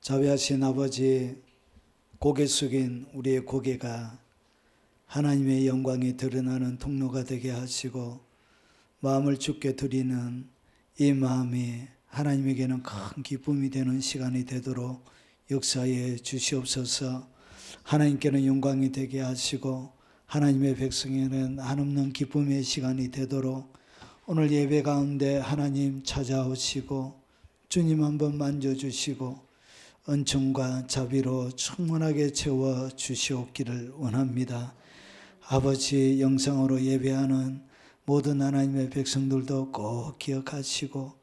자비하신 아버지, 고개 숙인 우리의 고개가 하나님의 영광이 드러나는 통로가 되게 하시고 마음을 주께 드리는 이 마음이 하나님에게는 큰 기쁨이 되는 시간이 되도록 역사해 주시옵소서. 하나님께는 영광이 되게 하시고 하나님의 백성에게는 한없는 기쁨의 시간이 되도록 오늘 예배 가운데 하나님 찾아오시고 주님 한번 만져주시고 은총과 자비로 충만하게 채워 주시옵기를 원합니다. 아버지, 영상으로 예배하는 모든 하나님의 백성들도 꼭 기억하시고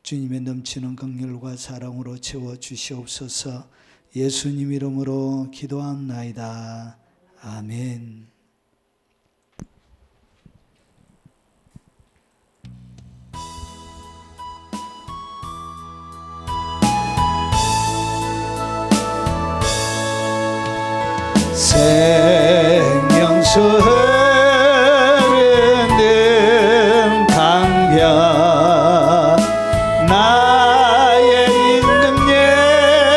주님의 넘치는 긍휼과 사랑으로 채워 주시옵소서. 예수님 이름으로 기도합나이다. 아멘. 생명수 흐르는 강변 나의 있는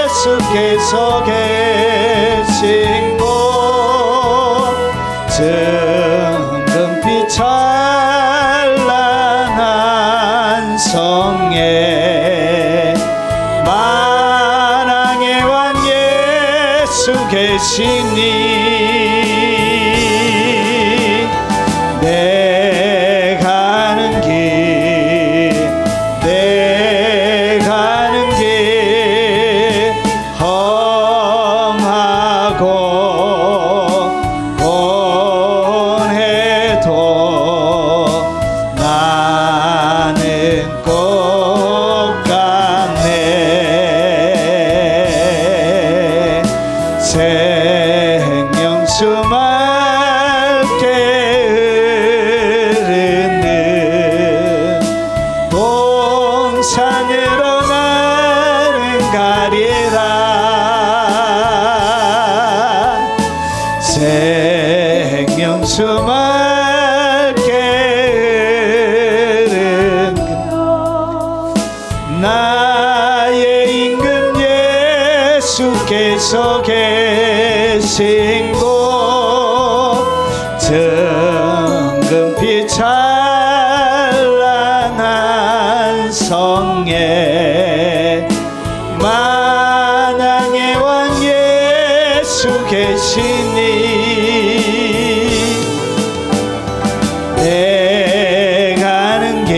예수께서 계신 곳 정금빛 찬란한 성에 만왕의 왕 예수 계시니 내 가는 길 험하고 곤해도 나는 꼭 갔네. 생명수 맑게 흐르는 동산으로 나는 가리라. 생명수 맑게 흐르는 나의 임금 예수께서 계신 곳 정금빛 찬란한 성에 만왕의 왕 예수 계시니 내 가는 길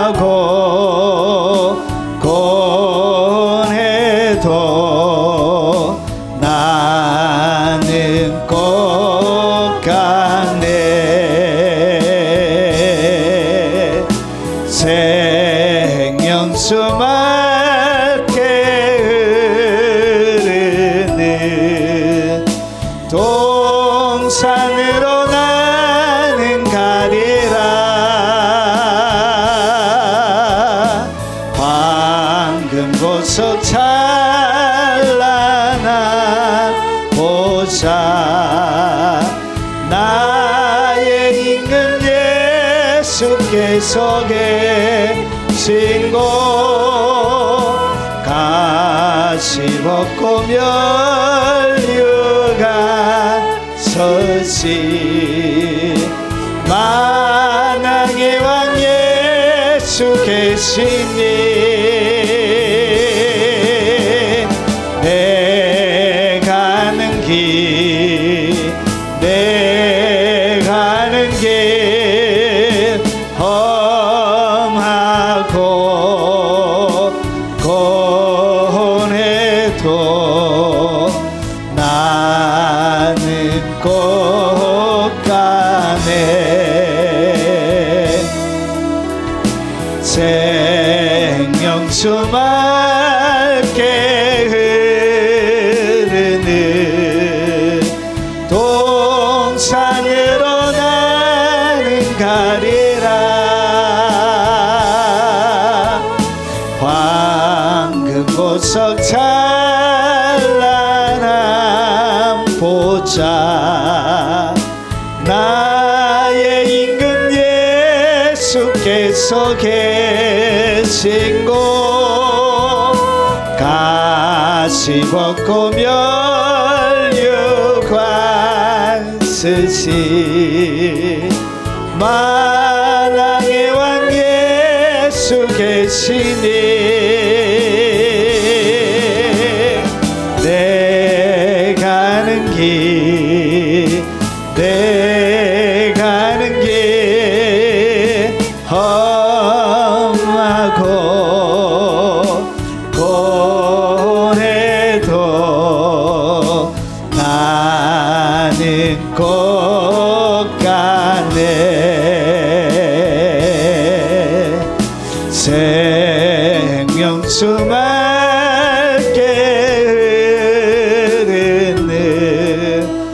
험하고 곤해도 나는 꼭 갔네. 생명수 맑게 흐르는 동산으로 나는 가리라. 황금보석 찬란한 보좌 나의 임금 예수께서 계신 곳 가시 벗고 면류가 서시 만왕의 왕 예수 계시니 내 가는 길 험하고 곤해도 나는 꼭 가네. 생명수 맑게 흐르는 동산으로 나는 가리라. 황금보석 찬란한 보좌 나의 임금 주께서 계신 곳 가시 벗고 면류관 쓰시 만왕의 왕 예수 계시니 내 가는 길 내 가는 길 험하고 고뇌도 나는 꼭 가네 생명수 맑게 흐르는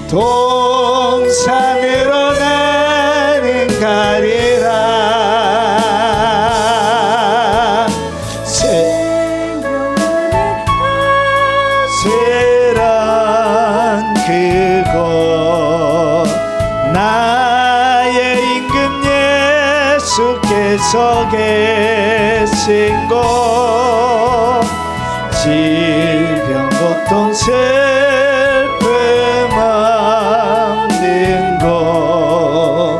동산으로 나는 가리라 새란 그곳 나의 임금 예수께서 계신 곳 질병 고통 슬픔 없는 곳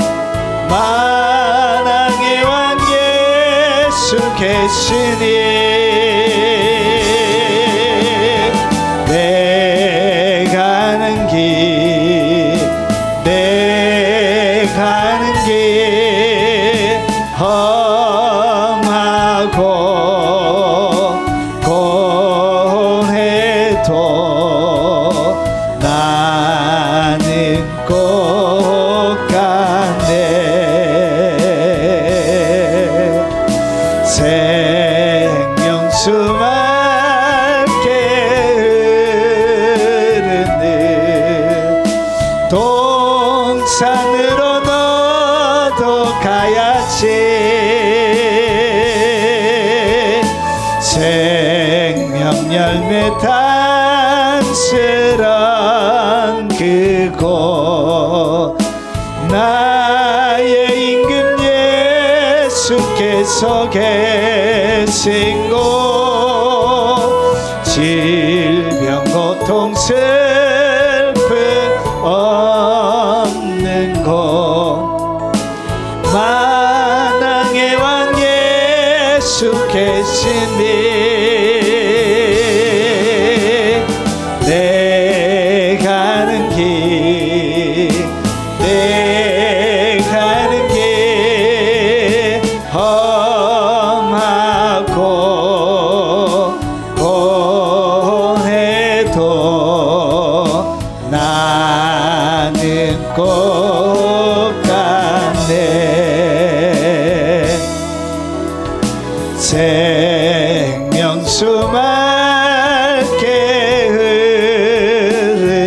만왕의 왕 예수 계시니 내 가는 길 내 가는 길 험하고 고뇌도 나는 꼭 가네 생명수 맑게 흐르는 동산으로 너도 가야지 생명 열매 단스런 그곳 나의 임금 예수께서 계신 곳 질병 고통 슬픔 없는 곳 만왕의 왕 예수 계시니 내 가는 길 내 가는 길 험하고 고뇌도 나는 꼭 가네 생명수 맑게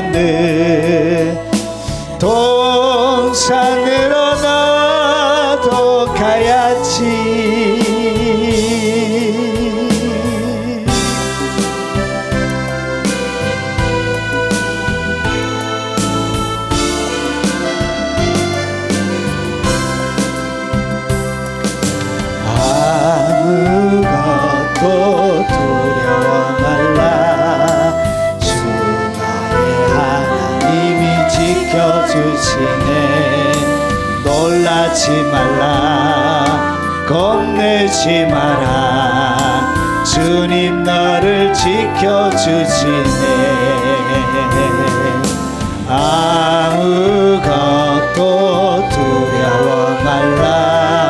흐르는 동산으로 너도 가야지 아무것도 두려워 말라 주 나의 하나님이 지켜주시네 놀라지 말라 겁내지 마라 주님 너를 지켜주시네 아무것도 두려워 말라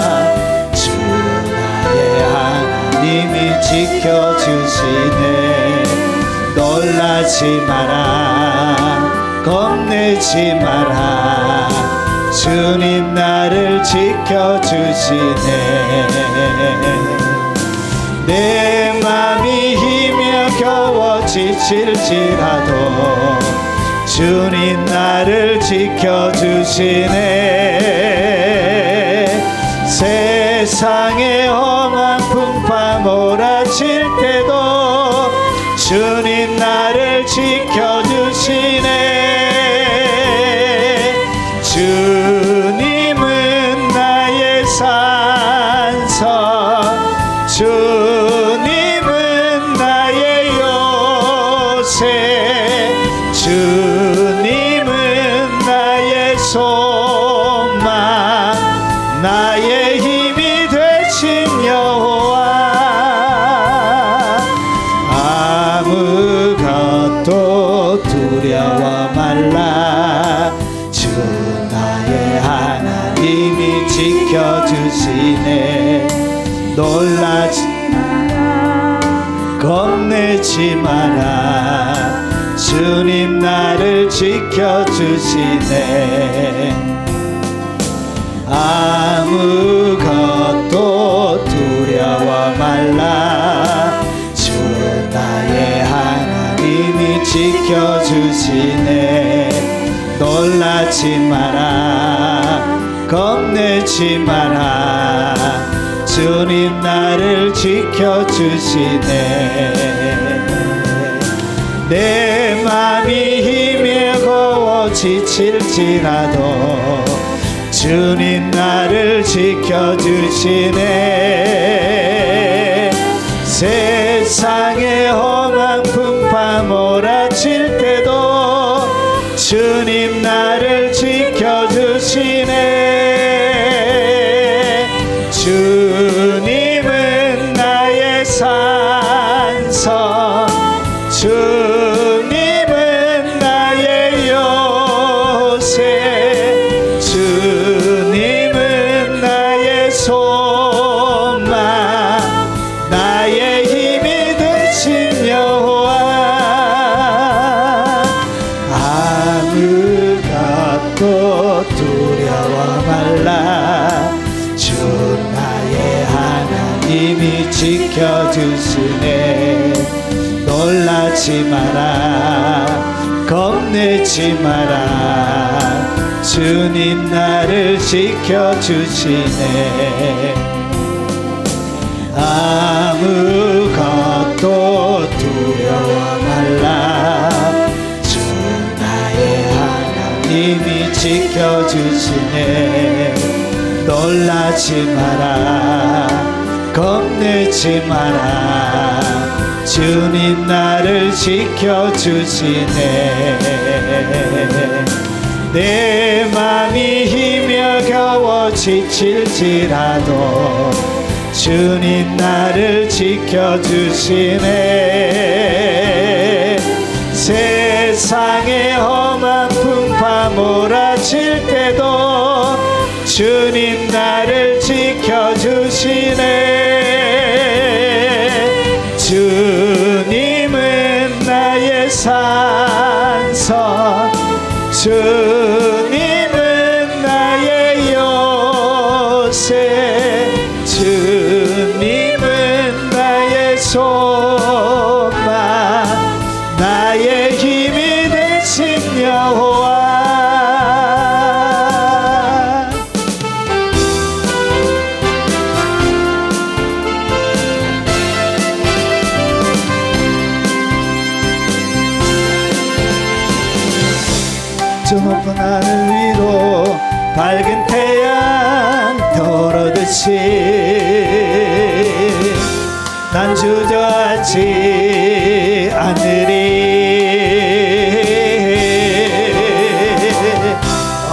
주 나의 하나님이 지켜주시네 놀라지 마라 겁내지 마라 주님 나를 지켜주시네 내 맘이 힘에 겨워 지칠지라도 주님 나를 지켜주시네 세상의 험한 풍파 몰아칠 때도 주님 나를 지켜주시네 주님은 나의 산 나의 힘이 되신 여호와 아무것도 두려워 말라 주 나의 하나님이 지켜주시네 놀라지 겁내지 마라 주님 나를 지켜주시네 아무것도 두려워 말라 주 나의 하나님이 지켜주시네 놀라지 마라 겁내지 마라 주님 나를 지켜주시네 내 맘이 힘에 거워 지칠지라도 주님 나를 지켜주시네 세상에 험한 풍파 몰아칠 때도 주님 나를 지켜주시네 주님은 나의 산성 주님은 나의 요새 주님은 나의 소망 나의 힘이 되신 여호와 아무것도 두려워 말라 주 나의 하나님이 지켜주시네 놀라지 마라 겁내지 마라 주님 나를 지켜주시네 아무것도 두려워 말라 주 나의 하나님이 지켜주시네 놀라지 마라 겁내지 마라 주님 나를 지켜주시네 내 맘이 힘여 겨워 지칠지라도 주님 나를 지켜주시네 세상에 험한 풍파 몰아칠 때도 주님 나를 지켜주시네 주님은 나의 산성 주님은 나의 요새 주님은 나의 소망 나의 힘이 되신 여호와 저 높은 하늘 위로 밝은 태양 떠오르듯이 난 주저하지 않으리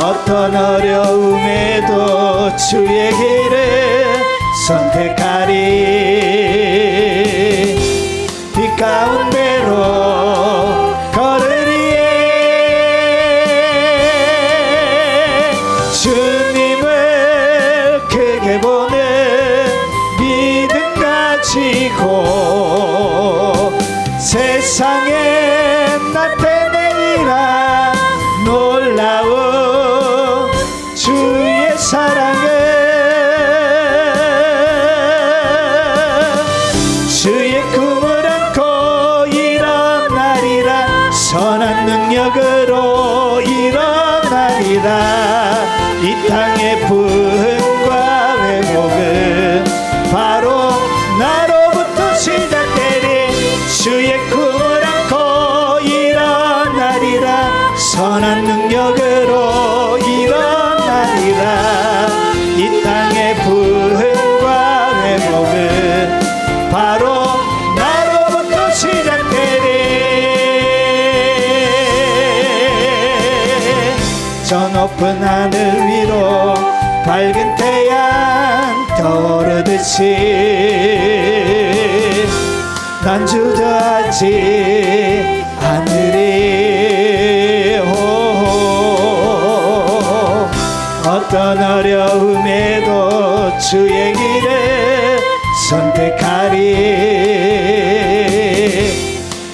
어떤 어려움에도 주의 길을 선택하리 빛 가운데로 걸으리에 주님을 크게 보는 믿음 가지고 세상에 나타내리라 놀라운 주의 사랑을 주의 꿈을 안고 일어나리라 선한 능력으로 일어나리라 이 땅의 부흥과 회복은 바로 나로부터 시작되리 주의 꿈을 안고 일어나리라 선한 능력으로 일어나리라 이 땅의 부흥과 회복은 바로 나로부터 시작되리 저 높은 하늘 위로 밝은 태양 떠오르듯이 난 주저하지 않으리. 어떤 어려움에도 주의 길을 선택하리.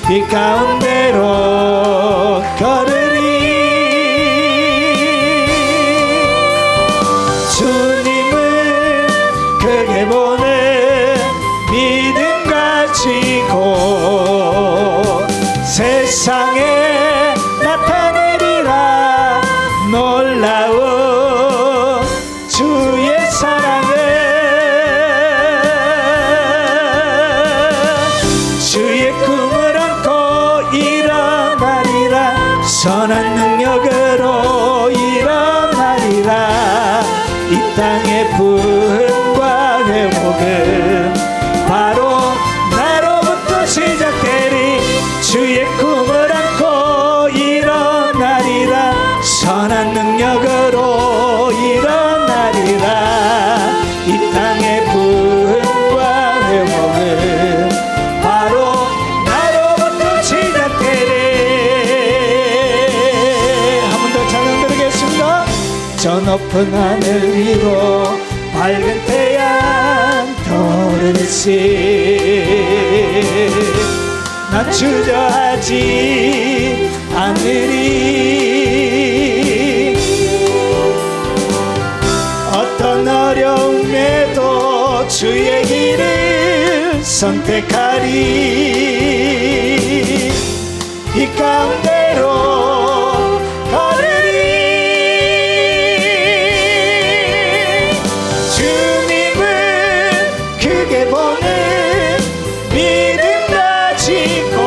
빛 가운데로 걸으리. 주님을 크게 보는 믿음 가지고 세상에 나타내리라. 놀라운 주의 사랑을. 주의 꿈을 안고 일어나리라. 선한 능력으로 일어나리라. 이 땅의 부흥과 회복은 바로 나로부터 시작되리. 주의 꿈을 안고 일어나리라. 선한 능력으로 일어나리라. 이 땅의 부흥과 회복은 바로 나로부터 시작되리. 한 번 더 찬양 드리겠습니다. 저 높은 하늘 위로 밝은 태양 떠오르듯이 난 주저하지 않으리. 어떤 어려움에도 주의 길을 선택하리. 이 가운데로 걸으리. 주님을 크게 보는 믿음 가지고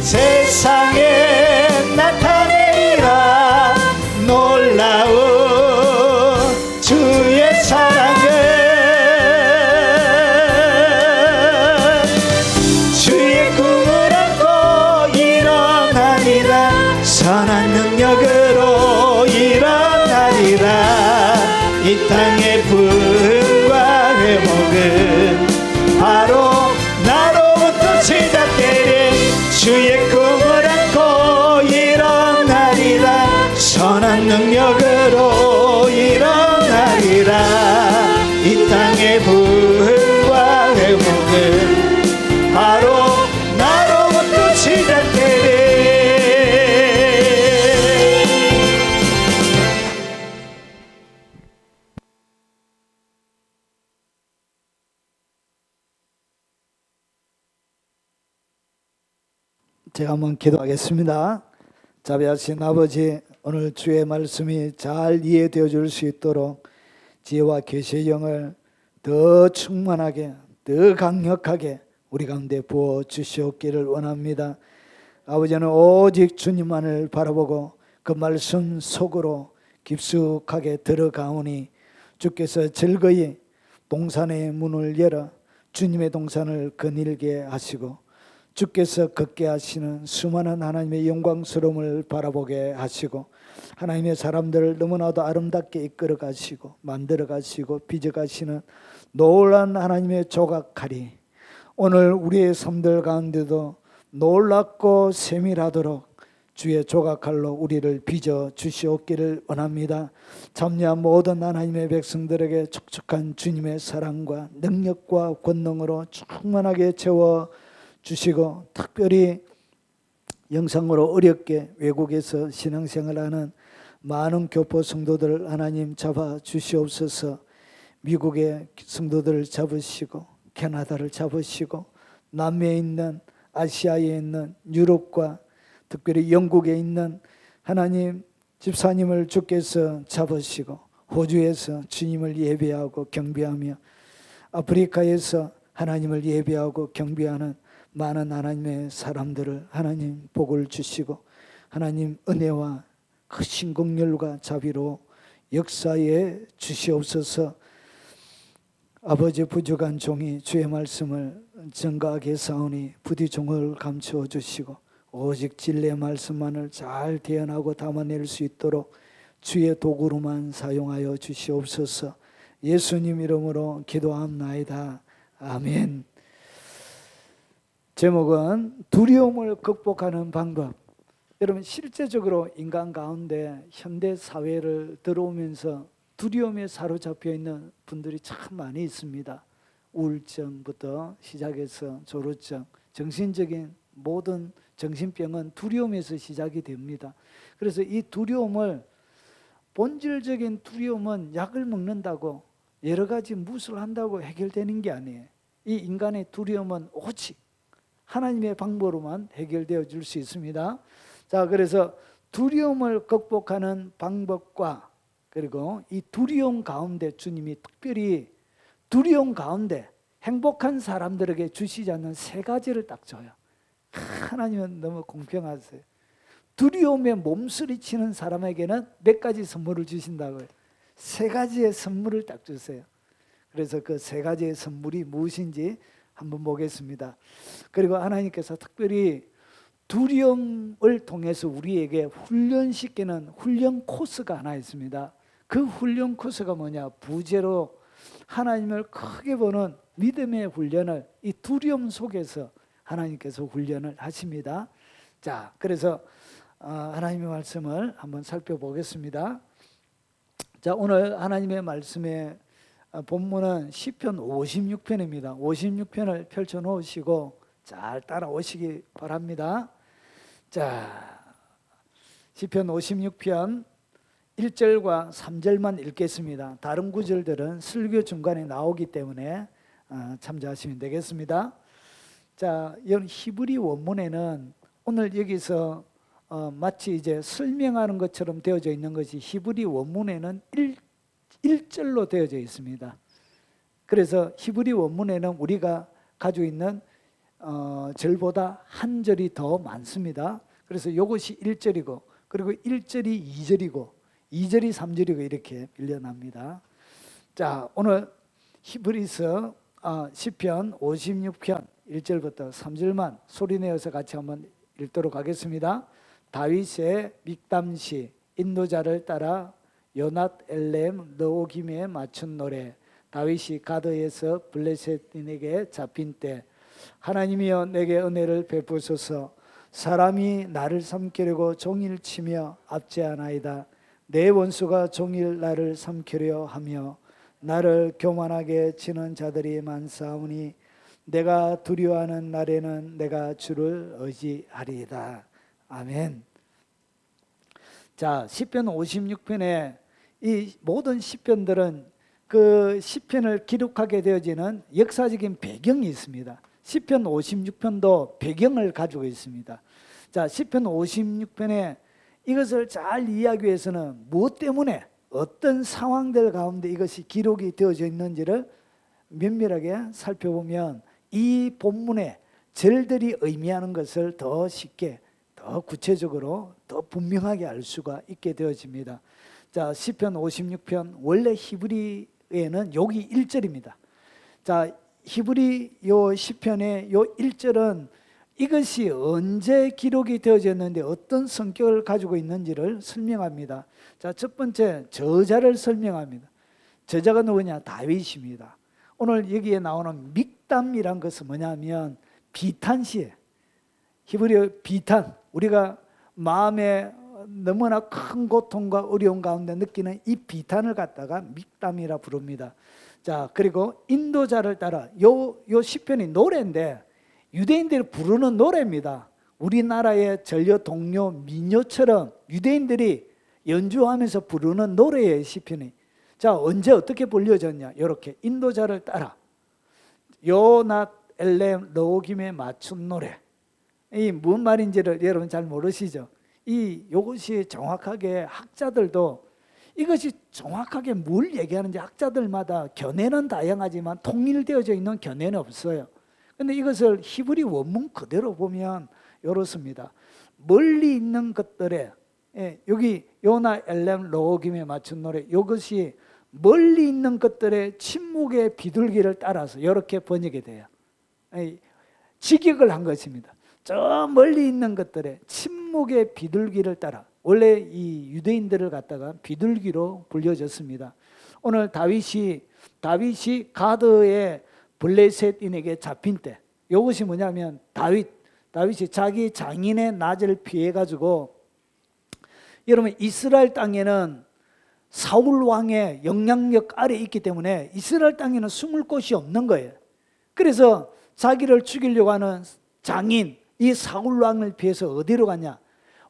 세상에 나타내리라. 놀라운 주의 사랑을. 주의 꿈을 안고 일어나리라. 선한 능력으로 일어나리라. 이 땅의 부흥과 회복은 바로 나로부터 시작되리. 주의 꿈을 안고 일어나리라. 선한 능력으로 일어나리라. 이 땅의 부흥과 회복은 바로 나로부터 시작되리. 제가 한번 기도하겠습니다. 자비하신 아버지, 오늘 주의 말씀이 잘 이해되어 줄 수 있도록 지혜와 계시의 영을 더 충만하게, 더 강력하게 우리 가운데 부어 주시옵기를 원합니다. 아버지는 오직 주님만을 바라보고 그 말씀 속으로 깊숙하게 들어가오니 주께서 즐거이 동산의 문을 열어 주님의 동산을 거닐게 하시고 주께서 걷게 하시는 수많은 하나님의 영광스러움을 바라보게 하시고 하나님의 사람들을 너무나도 아름답게 이끌어 가시고 만들어 가시고 빚어 가시는 놀라운 하나님의 조각칼이 오늘 우리의 삶들 가운데도 놀랍고 세밀하도록 주의 조각칼로 우리를 빚어 주시옵기를 원합니다. 참여한 모든 하나님의 백성들에게 촉촉한 주님의 사랑과 능력과 권능으로 충만하게 채워 주시고 특별히 영상으로 어렵게 외국에서 신앙생활하는 많은 교포 성도들 하나님 잡아 주시옵소서. 미국의 성도들을 잡으시고 캐나다를 잡으시고 남미에 있는 아시아에 있는 유럽과 특별히 영국에 있는 하나님 집사님을 주께서 잡으시고 호주에서 주님을 예배하고 경배하며 아프리카에서 하나님을 예배하고 경배하는 많은 하나님의 사람들을 하나님 복을 주시고 하나님 은혜와 크신 긍휼과 자비로 역사에 주시옵소서. 아버지 부족한 종이 주의 말씀을 증거하게 사오니 부디 종을 감추어 주시고 오직 진리의 말씀만을 잘 대언하고 담아낼 수 있도록 주의 도구로만 사용하여 주시옵소서. 예수님 이름으로 기도합나이다. 아멘. 제목은 두려움을 극복하는 방법. 여러분, 실제적으로 인간 가운데 현대 사회를 들어오면서 두려움에 사로잡혀 있는 분들이 참 많이 있습니다. 우울증부터 시작해서 조루증, 정신적인 모든 정신병은 두려움에서 시작이 됩니다. 그래서 이 두려움을, 본질적인 두려움은 약을 먹는다고 여러 가지 무술 한다고 해결되는 게 아니에요. 이 인간의 두려움은 오직 하나님의 방법으로만 해결되어 줄 수 있습니다. 자, 그래서 두려움을 극복하는 방법과, 그리고 이 두려움 가운데 주님이 특별히 두려움 가운데 행복한 사람들에게 주시지 않는 세 가지를 딱 줘요. 하나님은 너무 공평하세요. 두려움에 몸부림치는 사람에게는 몇 가지 선물을 주신다고요. 세 가지의 선물을 딱 주세요. 그래서 그 세 가지의 선물이 무엇인지 한번 보겠습니다. 그리고 하나님께서 특별히 두려움을 통해서 우리에게 훈련시키는 훈련 코스가 하나 있습니다. 그 훈련 코스가 뭐냐? 부제로 하나님을 크게 보는 믿음의 훈련을 이 두려움 속에서 하나님께서 훈련을 하십니다. 자, 그래서 하나님의 말씀을 한번 살펴보겠습니다. 자, 오늘 하나님의 말씀의 본문은 시편 56편입니다. 56편을 펼쳐 놓으시고 잘 따라오시기 바랍니다. 자, 시편 56편 1절과 3절만 읽겠습니다. 다른 구절들은 설교 중간에 나오기 때문에 참조하시면 되겠습니다. 자, 이 히브리 원문에는 오늘 여기서 마치 이제 설명하는 것처럼 되어져 있는 것이 히브리 원문에는 1절로 되어져 있습니다. 그래서 히브리 원문에는 우리가 가지고 있는 절보다 한 절이 더 많습니다. 그래서 이것이 1절이고, 그리고 1절이 2절이고 2절이 3절이고 이렇게 밀려납니다. 자, 오늘 히브리서 시편 56편 1절부터 3절만 소리내어서 같이 한번 읽도록 하겠습니다. 다윗의 믹담시, 인도자를 따라 요낫 엘렘 너오김에 맞춘 노래. 다윗이 가드에서 블레셋인에게 잡힌 때, 하나님이여 내게 은혜를 베푸소서. 사람이 나를 삼키려고 종일 치며 압제하나이다. 내 원수가 종일 나를 삼키려 하며 나를 교만하게 치는 자들이 많사오니 내가 두려워하는 날에는 내가 주를 의지하리이다. 아멘. 자, 시편 56편에 이 모든 시편들은 그 시편을 기록하게 되어지는 역사적인 배경이 있습니다. 시편 56편도 배경을 가지고 있습니다. 자, 시편 56편에 이것을 잘 이해하기 위해서는 무엇 때문에 어떤 상황들 가운데 이것이 기록이 되어져 있는지를 면밀하게 살펴보면 이 본문의 절들이 의미하는 것을 더 쉽게, 더 구체적으로, 더 분명하게 알 수가 있게 되어집니다. 자, 시편 56편 원래 히브리에는 여기 1절입니다. 자, 히브리 요 시편의 요 1절은 이것이 언제 기록이 되어졌는데 어떤 성격을 가지고 있는지를 설명합니다. 자, 첫 번째 저자를 설명합니다. 저자가 누구냐? 다윗입니다. 오늘 여기에 나오는 믹담이란 것은 뭐냐면 비탄시에, 히브리어 비탄, 우리가 마음에 너무나 큰 고통과 어려움 가운데 느끼는 이 비탄을 갖다가 믹담이라 부릅니다. 자, 그리고 인도자를 따라 요 시편이 노래인데 유대인들이 부르는 노래입니다. 우리나라의 전려 동요 민요처럼 유대인들이 연주하면서 부르는 노래예요, 시편이. 자, 언제 어떻게 불려졌냐? 이렇게 인도자를 따라 요낫 엘렘 너오김에 맞춘 노래. 이 무슨 말인지를 여러분 잘 모르시죠? 이것이 정확하게 학자들도 이것이 정확하게 뭘 얘기하는지 학자들마다 견해는 다양하지만 통일되어져 있는 견해는 없어요. 그런데 이것을 히브리 원문 그대로 보면 이렇습니다. 멀리 있는 것들에, 여기 요나 엘렘 로김에 맞춘 노래, 이것이 멀리 있는 것들의 침묵의 비둘기를 따라서 이렇게 번역이 돼요. 직역을 한 것입니다. 저 멀리 있는 것들의 침묵의 비둘기를 따라, 원래 이 유대인들을 갖다가 비둘기로 불려졌습니다. 오늘 다윗이 가드의 블레셋인에게 잡힌 때, 이것이 뭐냐면 다윗이 자기 장인의 낯을 피해 가지고, 여러분 이스라엘 땅에는 사울 왕의 영향력 아래 있기 때문에 이스라엘 땅에는 숨을 곳이 없는 거예요. 그래서 자기를 죽이려고 하는 장인 이 사울 왕을 피해서 어디로 가냐?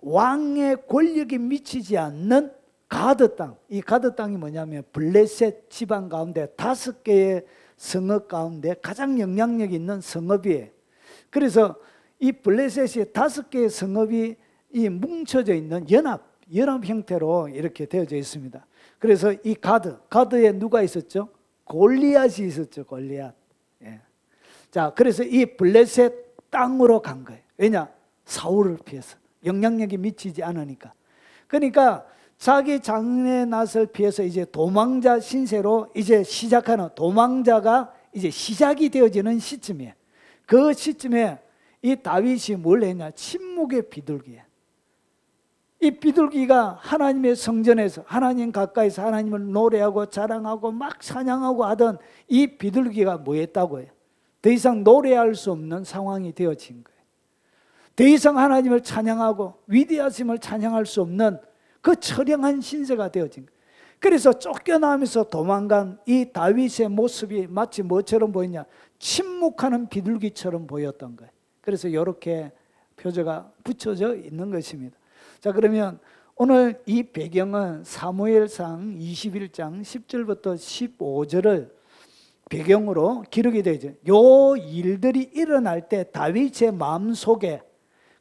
왕의 권력이 미치지 않는 가드 땅. 이 가드 땅이 뭐냐면 블레셋 지방 가운데 5개의 성읍 가운데 가장 영향력 있는 성읍이에요. 그래서 이 블레셋이 5개의 성읍이 이 뭉쳐져 있는 연합 형태로 이렇게 되어져 있습니다. 그래서 이 가드에 누가 있었죠? 골리앗이 있었죠. 골리앗. 예. 자, 그래서 이 블레셋 땅으로 간 거예요. 왜냐? 사울을 피해서. 영향력이 미치지 않으니까. 그러니까 자기 장인의 낯을 피해서 이제 도망자 신세로 이제 시작하는, 도망자가 이제 시작이 되어지는 시점이에요. 그 시점에 이 다윗이 뭘 했냐? 침묵의 비둘기예요. 이 비둘기가 하나님의 성전에서, 하나님 가까이서 하나님을 노래하고 자랑하고 막 찬양하고 하던 이 비둘기가 뭐 했다고 해요? 더 이상 노래할 수 없는 상황이 되어진 거예요. 더 이상 하나님을 찬양하고 위대하심을 찬양할 수 없는 그 처량한 신세가 되어진 거예요. 그래서 쫓겨나면서 도망간 이 다윗의 모습이 마치 뭐처럼 보이냐? 침묵하는 비둘기처럼 보였던 거예요. 그래서 이렇게 표제가 붙여져 있는 것입니다. 자, 그러면 오늘 이 배경은 사무엘상 21장 10절부터 15절을 배경으로 기록이 되죠. 요 일들이 일어날 때 다윗의 마음속에,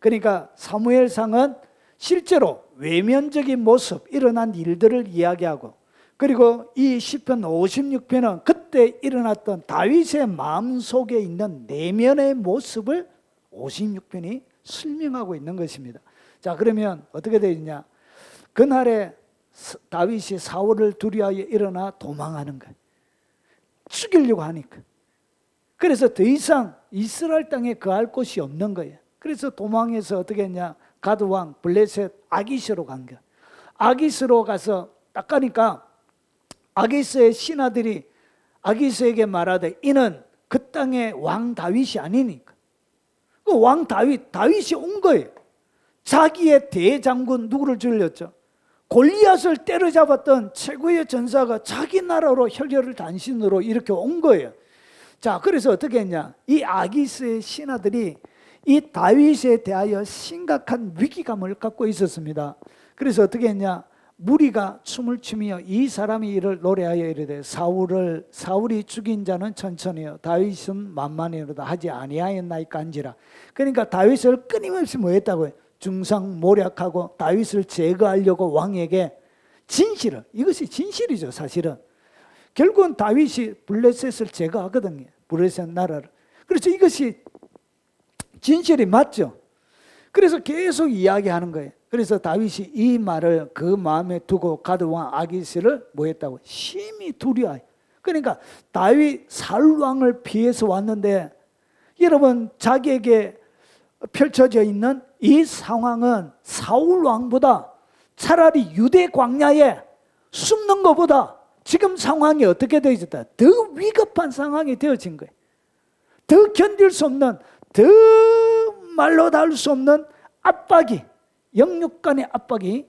그러니까 사무엘상은 실제로 외면적인 모습, 일어난 일들을 이야기하고, 그리고 이 시편 56편은 그때 일어났던 다윗의 마음속에 있는 내면의 모습을 56편이 설명하고 있는 것입니다. 자, 그러면 어떻게 되느냐? 그날에 다윗이 사울을 두려워하여 일어나 도망하는 거예요. 죽이려고 하니까. 그래서 더 이상 이스라엘 땅에 거할 곳이 없는 거예요. 그래서 도망해서 어떻게 했냐? 가드왕 블레셋 아기스로 간 거예요. 아기스로 가서 딱 가니까 아기스의 신하들이 아기스에게 말하되 이는 그 땅의 왕 다윗이 아니니까. 그 왕 다윗이 온 거예요. 자기의 대장군 누구를 죽였죠? 골리앗을 때려잡았던 최고의 전사가 자기 나라로 혈혈을 단신으로 이렇게 온 거예요. 자, 그래서 어떻게 했냐? 이 아기스의 신하들이 이 다윗에 대하여 심각한 위기감을 갖고 있었습니다. 그래서 어떻게 했냐? 무리가 춤을 추며 이 사람이 이를 노래하여 이르되 사울이 죽인 자는 천천히요 다윗은 만만히로다 하지 아니하였나이까한지라. 그러니까 다윗을 끊임없이 뭐 했다고요? 중상모략하고 다윗을 제거하려고 왕에게 진실을, 이것이 진실이죠. 사실은 결국은 다윗이 블레셋을 제거하거든요. 블레셋 나라를. 그래서 이것이 진실이 맞죠. 그래서 계속 이야기하는 거예요. 그래서 다윗이 이 말을 그 마음에 두고 가드왕 아기스를 뭐 했다고? 심히 두려워해. 그러니까 다윗 사울 왕을 피해서 왔는데, 여러분 자기에게 펼쳐져 있는 이 상황은 사울 왕보다 차라리 유대 광야에 숨는 것보다 지금 상황이 어떻게 되어졌다? 더 위급한 상황이 되어진 거예요. 더 견딜 수 없는, 더 말로 닿을 수 없는 압박이, 영육간의 압박이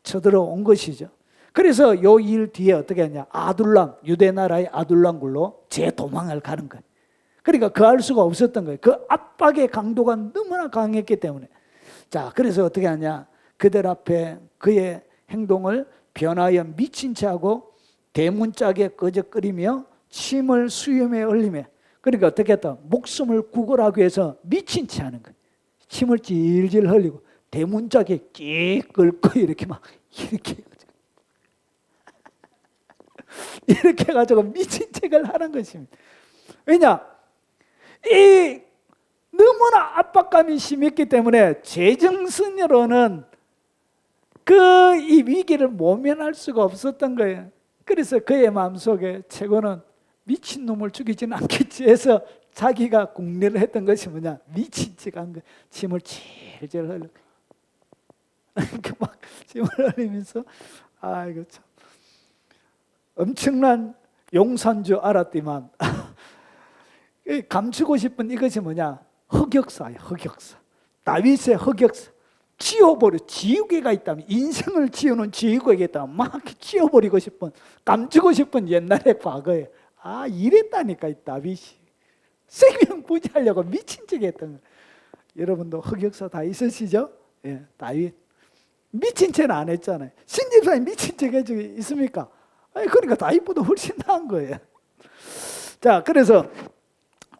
쳐들어온 것이죠. 그래서 요 일 뒤에 어떻게 하냐? 아둘람, 유대 나라의 아둘람 굴로 재도망을 가는 거예요. 그러니까 그할 수가 없었던 거예요. 그 압박의 강도가 너무나 강했기 때문에. 자, 그래서 어떻게 하냐? 그들 앞에 그의 행동을 변하여 미친 채 하고 대문짝에 꺼적거리며 침을 수염에 흘리며, 그러니까 어떻게 했다? 목숨을 구걸하기 위해서 미친 채 하는 거예요. 침을 질질 흘리고 대문짝에 끼 끓고 이렇게 막 이렇게 해가지고 미친 척을 하는 것입니다. 왜냐? 이 너무나 압박감이 심했기 때문에 재정신으로는 이 위기를 모면할 수가 없었던 거예요. 그래서 그의 마음속에 최고는 미친놈을 죽이지는 않겠지 해서 자기가 궁리를 했던 것이 뭐냐? 미친 척 한 거예요. 침을 질질 흘리고. 막 침을 흘리면서 이거 참 엄청난 용사인 줄 알았지만 감추고 싶은 이것이 뭐냐? 흑역사예요. 흑역사. 다윗의 흑역사. 지워버려. 지우개가 있다면, 인생을 지우는 지우개가 있다면 막 지워버리고 싶은, 감추고 싶은 옛날의 과거에 이랬다니까. 이 다윗이 생명 부지하려고 미친 척 했던 거예요. 여러분도 흑역사 다 있으시죠? 예, 다윗 미친 척은 안 했잖아요. 신집사님 미친 척 해주고 있습니까? 그러니까 다윗보다 훨씬 나은 거예요. 자, 그래서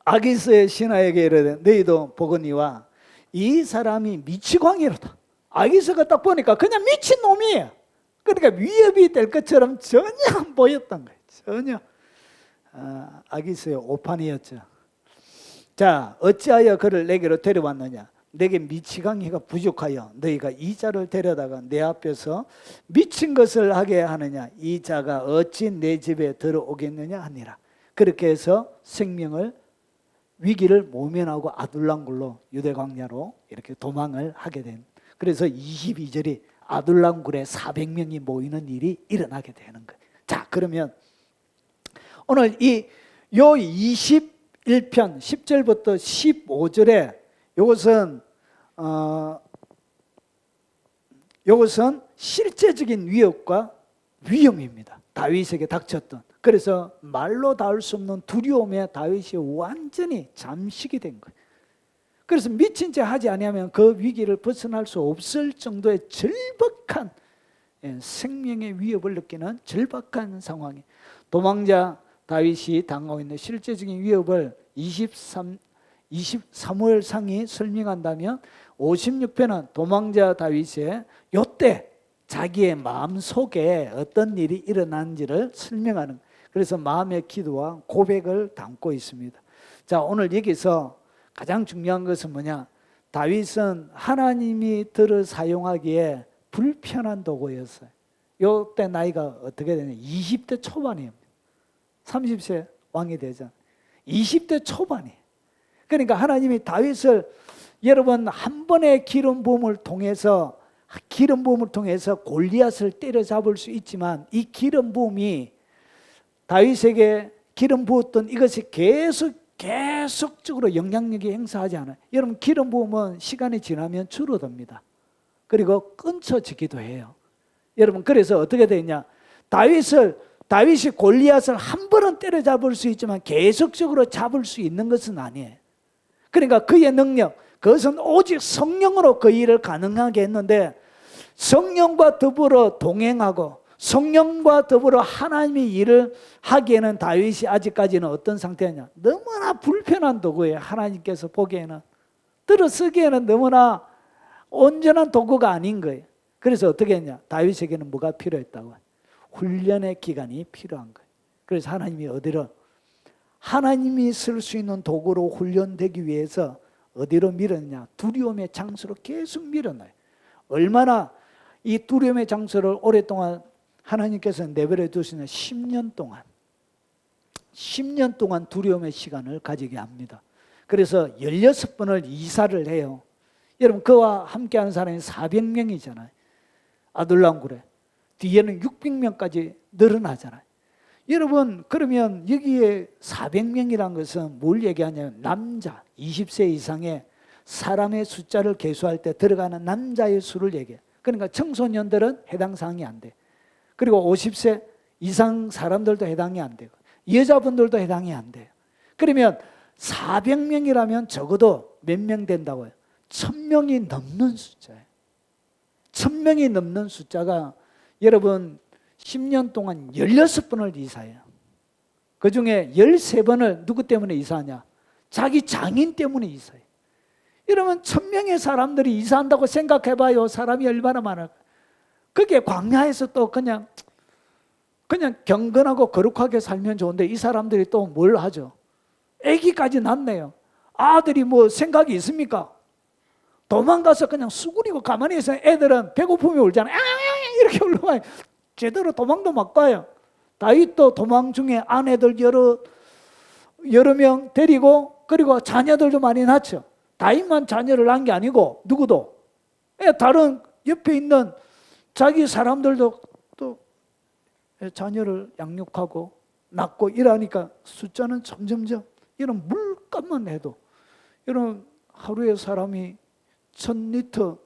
아기스의 신하에게 이르되 너희도 보거니와 이 사람이 미치광이로다. 아기스가 딱 보니까 그냥 미친 놈이에요. 그러니까 위협이 될 것처럼 전혀 안 보였던 거예요. 전혀. 아기스의 오판이었죠. 자, 어찌하여 그를 내게로 데려왔느냐? 내게 미치광이가 부족하여 너희가 이 자를 데려다가 내 앞에서 미친 것을 하게 하느냐? 이 자가 어찌 내 집에 들어오겠느냐 하니라. 그렇게 해서 생명을 위기를 모면하고 아둘람굴로 유대 광야로 이렇게 도망을 하게 된. 그래서 22절이 아둘람굴에 400명이 모이는 일이 일어나게 되는 거예요. 자, 그러면 오늘 요 21편 10절부터 15절에 이것은 실제적인 위협과 위험입니다. 다윗에게 닥쳤던. 그래서 말로 닿을 수 없는 두려움에 다윗이 완전히 잠식이 된 거예요. 그래서 미친 체 하지 아니하면 그 위기를 벗어날 수 없을 정도의 절박한 생명의 위협을 느끼는 절박한 상황이, 도망자 다윗이 당하고 있는 실제적인 위협을 23월상이 설명한다면 56편은 도망자 다윗의 요때 자기의 마음속에 어떤 일이 일어난지를 설명하는, 그래서 마음의 기도와 고백을 담고 있습니다. 자, 오늘 여기서 가장 중요한 것은 뭐냐? 다윗은 하나님이 들어 사용하기에 불편한 도구였어요. 요때 나이가 어떻게 되냐? 20대 초반이에요. 30세 왕이 되잖아요. 20대 초반이에요. 그러니까 하나님이 다윗을, 여러분, 한 번의 기름 부음을 통해서 골리앗을 때려잡을 수 있지만 이 기름 부음이 다윗에게 기름 부었던 이것이 계속적으로 영향력이 행사하지 않아요. 여러분, 기름 부음은 시간이 지나면 줄어듭니다. 그리고 끊쳐지기도 해요. 여러분, 그래서 어떻게 되냐? 다윗이 골리앗을 한 번은 때려잡을 수 있지만 계속적으로 잡을 수 있는 것은 아니에요. 그러니까 그의 능력, 그것은 오직 성령으로 그 일을 가능하게 했는데, 성령과 더불어 동행하고 성령과 더불어 하나님의 일을 하기에는 다윗이 아직까지는 어떤 상태냐? 너무나 불편한 도구예요. 하나님께서 보기에는, 들어쓰기에는 너무나 온전한 도구가 아닌 거예요. 그래서 어떻게 했냐? 다윗에게는 뭐가 필요했다고? 훈련의 기간이 필요한 거예요. 그래서 하나님이 하나님이 쓸 수 있는 도구로 훈련되기 위해서 어디로 밀었냐? 두려움의 장소로 계속 밀어놔요. 얼마나 이 두려움의 장소를 오랫동안 하나님께서 내버려 두시냐? 10년 동안 두려움의 시간을 가지게 합니다. 그래서 16번을 이사를 해요. 여러분, 그와 함께하는 사람이 400명이잖아요. 아둘람굴에. 뒤에는 600명까지 늘어나잖아요. 여러분, 그러면 여기에 400명이란 것은 뭘 얘기하냐면 남자 20세 이상의 사람의 숫자를 계수할 때 들어가는 남자의 수를 얘기해요. 그러니까 청소년들은 해당 사항이 안 돼. 그리고 50세 이상 사람들도 해당이 안 되고 여자분들도 해당이 안 돼요. 그러면 400명이라면 적어도 몇 명 된다고요? 1000명이 넘는 숫자예요. 1000명이 넘는 숫자가 여러분 10년 동안 16번을 이사해요. 그 중에 13번을 누구 때문에 이사하냐? 자기 장인 때문에 이사해요. 이러면 1000명의 사람들이 이사한다고 생각해봐요. 사람이 얼마나 많을까? 그게 광야에서 또 그냥 경건하고 거룩하게 살면 좋은데 이 사람들이 또 뭘 하죠? 아기까지 낳네요. 아들이 뭐 생각이 있습니까? 도망가서 그냥 수그리고 가만히 있어요. 애들은 배고픔이 울잖아요. 이렇게 울면 제대로 도망도 못 가요. 다윗도 도망 중에 아내들 여러 명 데리고, 그리고 자녀들도 많이 낳죠. 다윗만 자녀를 낳은 게 아니고 누구도 다른 옆에 있는 자기 사람들도 또 자녀를 양육하고 낳고 이러니까 숫자는 점점점, 이런 물값만 해도, 이런 하루에 사람이 1000리터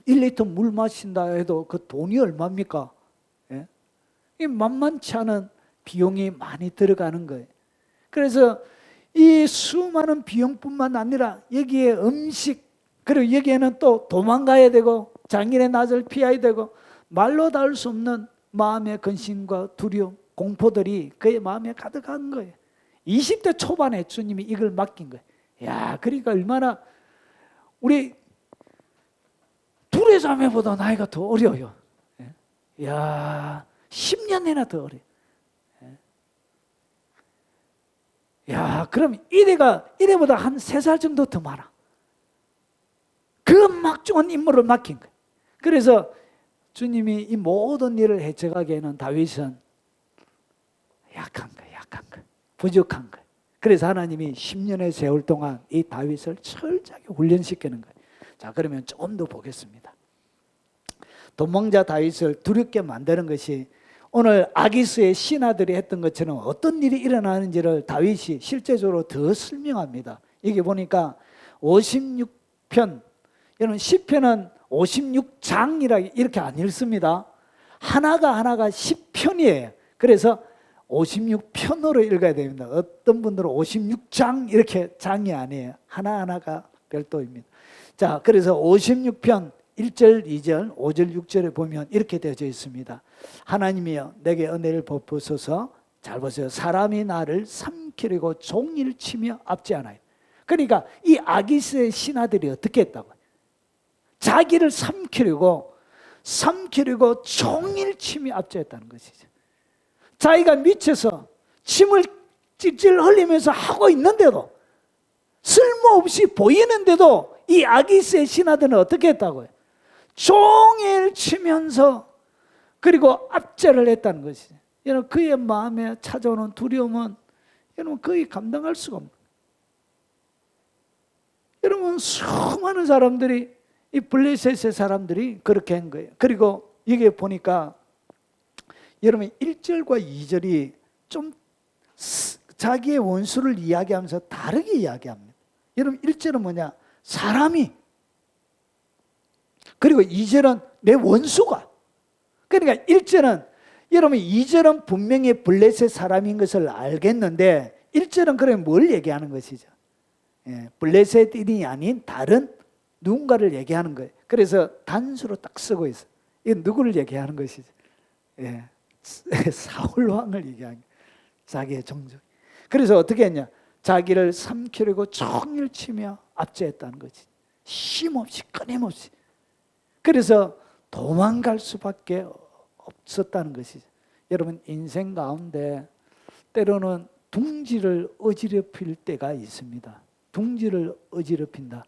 1리터 물 마신다 해도 그 돈이 얼마입니까? 예? 이 만만치 않은 비용이 많이 들어가는 거예요. 그래서 이 수많은 비용뿐만 아니라 여기에 음식, 그리고 여기에는 또 도망가야 되고 장인의 낯을 피해야 되고 말로 닿을 수 없는 마음의 근심과 두려움, 공포들이 그의 마음에 가득한 거예요. 20대 초반에 주님이 이걸 맡긴 거예요. 야, 그러니까 얼마나, 우리 둘의 자매보다 나이가 더 어려요. 야, 10년이나 더 어려요. 야, 그럼 이래보다 한 3살 정도 더 많아. 그 막중한 임무를 맡긴 거예요. 그래서 주님이 이 모든 일을 해쳐가기에는 다윗은 약한 거예요. 부족한 거예요. 그래서 하나님이 10년의 세월 동안 이 다윗을 철저하게 훈련시키는 거예요. 자, 그러면 좀 더 보겠습니다. 도망자 다윗을 두렵게 만드는 것이 오늘 아기스의 신하들이 했던 것처럼 어떤 일이 일어나는지를 다윗이 실제적으로 더 설명합니다. 여기 보니까 56편, 여러분 시편은 56장이라 이렇게 안 읽습니다. 하나가 10편이에요. 그래서 56편으로 읽어야 됩니다. 어떤 분들은 56장 이렇게 장이 아니에요. 하나하나가 별도입니다. 자, 그래서 56편 1절, 2절, 5절, 6절에 보면 이렇게 되어져 있습니다. 하나님이여 내게 은혜를 베푸소서. 잘 보세요. 사람이 나를 삼키려고 종일 치며 압제하나이다. 그러니까 이 아기스의 신하들이 어떻게 했다고요? 자기를 삼키려고 종일 치며 압제했다는 것이죠. 자기가 미쳐서 침을 찔찔 흘리면서 하고 있는데도, 쓸모없이 보이는데도 이 아기스의 신하들은 어떻게 했다고요? 종일 치면서 그리고 압제를 했다는 것이죠. 여러분, 그의 마음에 찾아오는 두려움은 여러분 거의 감당할 수가 없는 거예요. 여러분, 수많은 사람들이, 이 블레셋의 사람들이 그렇게 한 거예요. 그리고 여기에 보니까 여러분 1절과 2절이 좀 자기의 원수를 이야기하면서 다르게 이야기합니다. 여러분 1절은 뭐냐? 사람이. 그리고 2절은 내 원수가. 그러니까 1절은, 여러분 2절은 분명히 블레셋 사람인 것을 알겠는데 1절은 그러면 뭘 얘기하는 것이죠? 블레셋인이 아닌 다른 누군가를 얘기하는 거예요. 그래서 단수로 딱 쓰고 있어요. 이건 누구를 얘기하는 것이죠? 사울 왕을 얘기하는 거예요. 자기의 종족. 그래서 어떻게 했냐? 자기를 삼키려고 종일 치며 압제했다는 거지. 쉼없이, 끊임없이. 그래서 도망갈 수밖에 없었다는 것이죠. 여러분, 인생 가운데 때로는 둥지를 어지럽힐 때가 있습니다. 둥지를 어지럽힌다.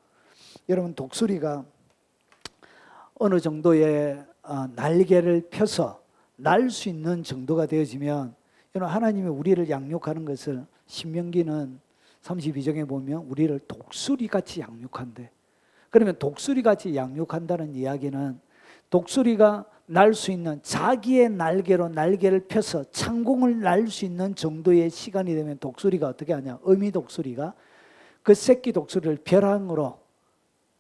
여러분, 독수리가 어느 정도의 날개를 펴서 날 수 있는 정도가 되어지면, 여러분, 하나님이 우리를 양육하는 것을 신명기는 32장에 보면 우리를 독수리같이 양육한대. 그러면 독수리같이 양육한다는 이야기는 독수리가 날 수 있는, 자기의 날개로 날개를 펴서 창공을 날 수 있는 정도의 시간이 되면 독수리가 어떻게 하냐? 어미 독수리가 그 새끼 독수리를 벼랑으로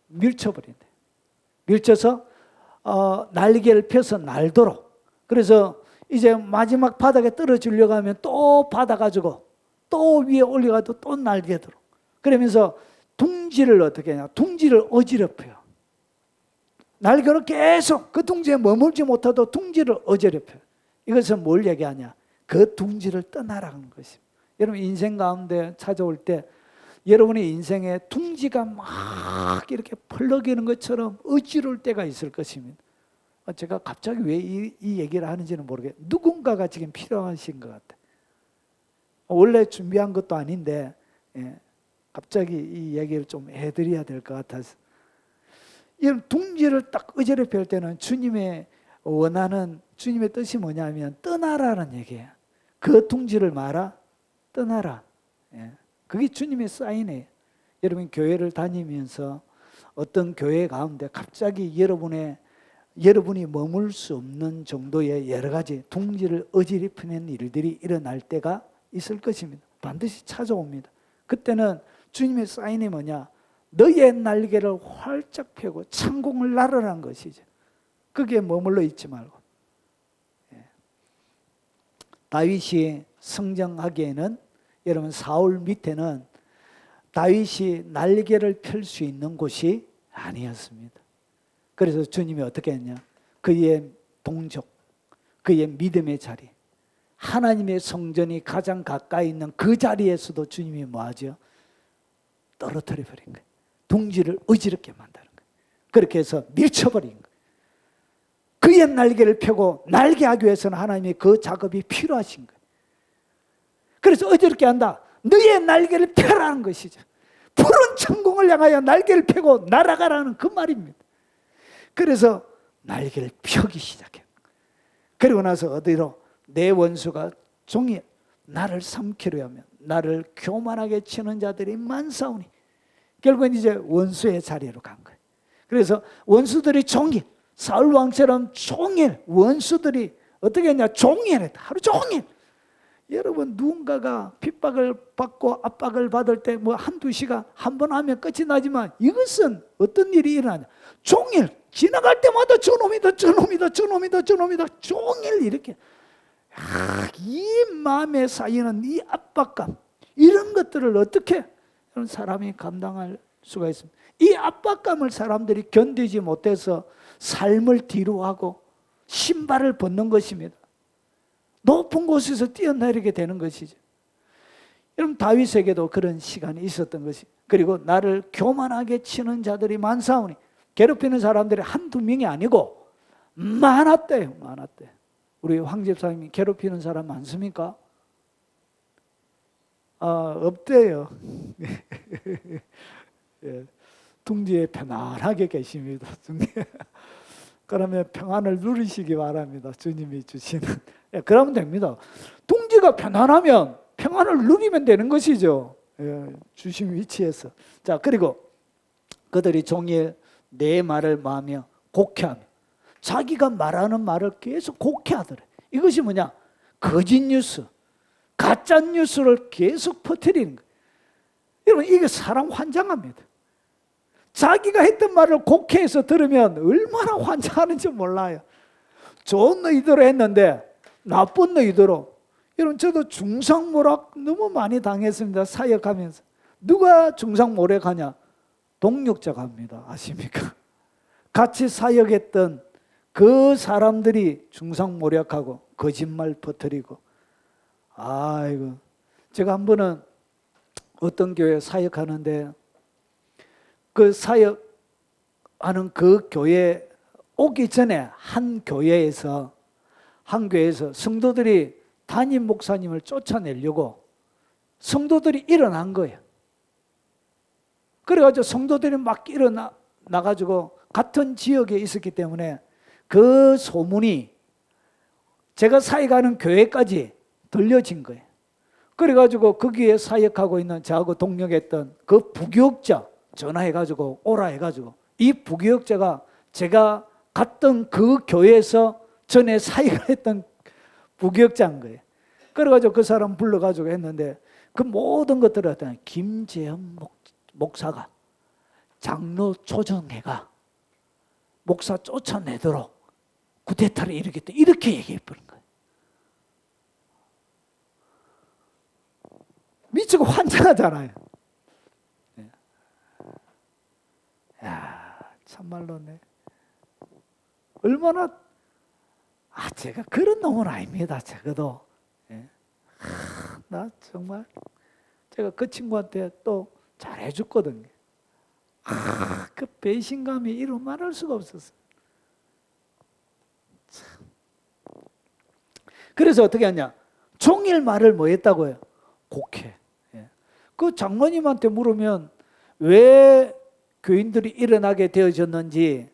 밀쳐버린대. 밀쳐서 날개를 펴서 날도록. 그래서 이제 마지막 바닥에 떨어지려고 하면 또 받아가지고 또 위에 올려가도 또 날개도록. 그러면서 둥지를 어떻게 하냐? 둥지를 어지럽혀요. 날개로 계속 그 둥지에 머물지 못하도 둥지를 어지럽혀요. 이것은 뭘 얘기하냐? 그 둥지를 떠나라는 것입니다. 여러분, 인생 가운데 찾아올 때 여러분의 인생에 둥지가 막 이렇게 펄럭이는 것처럼 어지러울 때가 있을 것입니다. 제가 갑자기 왜 이 얘기를 하는지는 모르겠어요. 누군가가 지금 필요하신 것 같아요. 원래 준비한 것도 아닌데 갑자기 이 얘기를 좀 해드려야 될 것 같아서. 이 둥지를 딱 어지럽힐 때는 주님의 원하는, 주님의 뜻이 뭐냐면 떠나라는 얘기예요. 그 둥지를 마라, 떠나라. 그게 주님의 사인이에요. 여러분, 교회를 다니면서 어떤 교회 가운데 갑자기 여러분의 여러분이 머물 수 없는 정도의 여러 가지 둥지를 어지럽히는 일들이 일어날 때가 있을 것입니다. 반드시 찾아옵니다. 그때는 주님의 사인이 뭐냐? 너의 날개를 활짝 펴고 창공을 날으라는 것이죠. 거기에 머물러 있지 말고. 다윗이 성장하기에는 여러분 사울 밑에는 다윗이 날개를 펼 수 있는 곳이 아니었습니다. 그래서 주님이 어떻게 했냐? 그의 동족, 그의 믿음의 자리, 하나님의 성전이 가장 가까이 있는 그 자리에서도 주님이 뭐하죠? 떨어뜨려 버린 거예요. 둥지를 어지럽게 만드는 거예요. 그렇게 해서 밀쳐버린 거예요. 그의 날개를 펴고 날개하기 위해서는 하나님의 그 작업이 필요하신 거예요. 그래서 어지럽게 한다. 너의 날개를 펴라는 것이죠. 푸른 천공을 향하여 날개를 펴고 날아가라는 그 말입니다. 그래서 날개를 펴기 시작해요. 그리고 나서 어디로? 내 원수가 종일 나를 삼키려 하면 나를 교만하게 치는 자들이 많사오니, 결국은 이제 원수의 자리로 간 거예요. 그래서 원수들이 종일, 사울 왕처럼 종일 원수들이 어떻게 했냐? 종일 했다. 하루 종일. 여러분, 누군가가 핍박을 받고 압박을 받을 때 뭐 한두 시간 한 번 하면 끝이 나지만, 이것은 어떤 일이 일어나냐? 종일 지나갈 때마다 저놈이다, 저놈이다, 저놈이다, 저놈이다, 종일 이렇게. 이 마음에 쌓이는 이 압박감, 이런 것들을 어떻게 이런 사람이 감당할 수가 있습니다. 이 압박감을 사람들이 견디지 못해서 삶을 뒤로하고 신발을 벗는 것입니다. 높은 곳에서 뛰어내리게 되는 것이죠. 여러분, 다윗에게도 그런 시간이 있었던 것이. 그리고 나를 교만하게 치는 자들이 많사오니, 괴롭히는 사람들이 한두 명이 아니고 많았대요. 많았대. 우리 황 집사님이 괴롭히는 사람 많습니까? 없대요. 예, 둥지에 편안하게 계십니다. 그러면 평안을 누리시기 바랍니다. 주님이 주시는. 예, 그러면 됩니다. 둥지가 편안하면 평안을 누리면 되는 것이죠. 예, 주신 위치에서. 자, 그리고 그들이 종일 내 말을 마으며 곡해하며, 자기가 말하는 말을 계속 곡해하더래. 이것이 뭐냐? 거짓 뉴스, 가짜 뉴스를 계속 퍼뜨리는 거예요. 여러분, 이게 사람 환장합니다. 자기가 했던 말을 곡해해서 들으면 얼마나 환장하는지 몰라요. 좋은 의도로 했는데 나쁜 의도로. 여러분, 저도 중상모략 너무 많이 당했습니다. 사역하면서. 누가 중상모략하냐? 동력자가 합니다. 아십니까? 같이 사역했던 그 사람들이 중상모략하고 거짓말 퍼뜨리고. 아이고, 제가 한 번은 어떤 교회 사역하는데, 그 사역하는 그 교회 오기 전에 한 교회에서 성도들이 담임 목사님을 쫓아내려고 성도들이 일어난 거예요. 그래가지고 성도들이 막 일어나가지고 같은 지역에 있었기 때문에 그 소문이 제가 사역하는 교회까지 들려진 거예요. 그래가지고 거기에 사역하고 있는 저하고 동력했던 그 부교역자 전화해가지고 오라 해가지고, 이 부교역자가 제가 갔던 그 교회에서 전에 사역을 했던 부교역자인 거예요. 그래가지고 그 사람 불러가지고 했는데, 그 모든 것들을 어떤 김재현 목사가 장로 조정회가 목사 쫓아내도록 쿠데타를 일으켰다, 이렇게 얘기해버린 거예요. 미치고 환장하잖아요. 야, 참말로네. 얼마나, 제가 그런 놈은 아닙니다. 적어도. 나 정말, 제가 그 친구한테 또 잘해줬거든요. 그 배신감이 이루 말할 수가 없었어요. 참. 그래서 어떻게 하냐? 종일 말을 뭐 했다고요? 곡해. 그 장로님한테 물으면 왜 교인들이 일어나게 되어졌는지,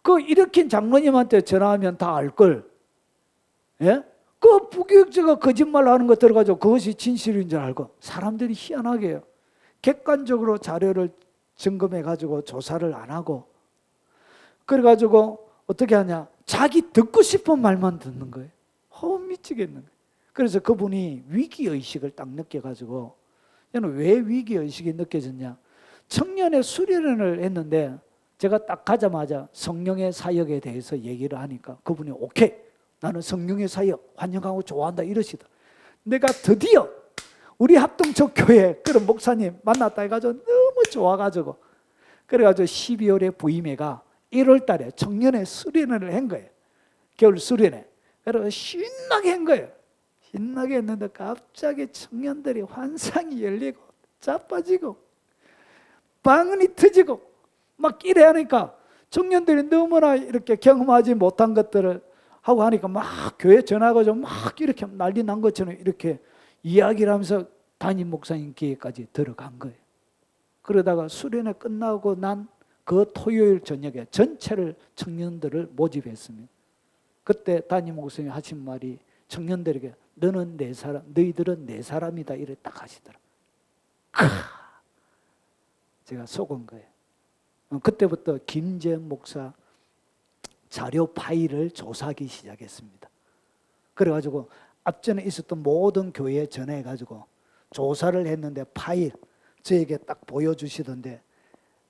그 일으킨 장로님한테 전화하면 다 알걸. 예? 그 부교육자가 거짓말 하는 거 들어가지고 그것이 진실인 줄 알고, 사람들이 희한하게 해요. 객관적으로 자료를 점검해 가지고 조사를 안 하고, 그래가지고 어떻게 하냐? 자기 듣고 싶은 말만 듣는 거예요. 미치겠는 거예요. 그래서 그분이 위기의식을 딱 느껴가지고, 저는 왜 위기의식이 느껴졌냐? 청년의 수련회를 했는데 제가 딱 가자마자 성령의 사역에 대해서 얘기를 하니까 그분이 오케이, 나는 성령의 사역 환영하고 좋아한다 이러시더라. 내가 드디어 우리 합동적 교회 그런 목사님 만났다 해가지고 너무 좋아가지고, 그래가지고 12월에 부임회가 1월 달에 청년의 수련회를 한 거예요. 겨울 수련회. 그래서 신나게 한 거예요. 신나게 했는데 갑자기 청년들이 환상이 열리고 자빠지고 방언이 터지고 막 이래 하니까 청년들이 너무나 이렇게 경험하지 못한 것들을 하고 하니까 막 교회 전화가지고 막 이렇게 난리 난 것처럼 이렇게 이야기를 하면서 담임 목사님 기회까지 들어간 거예요. 그러다가 수련회 끝나고 난 그 토요일 저녁에 전체를 청년들을 모집했습니다. 그때 담임 목사님이 하신 말이 청년들에게 너는 내 사람, 너희들은 내 사람이다 이래 딱 하시더라. 제가 속은 거예요. 그때부터 김재현 목사 자료 파일을 조사하기 시작했습니다. 그래가지고 앞전에 있었던 모든 교회에 전화해가지고 조사를 했는데 파일 저에게 딱 보여주시던데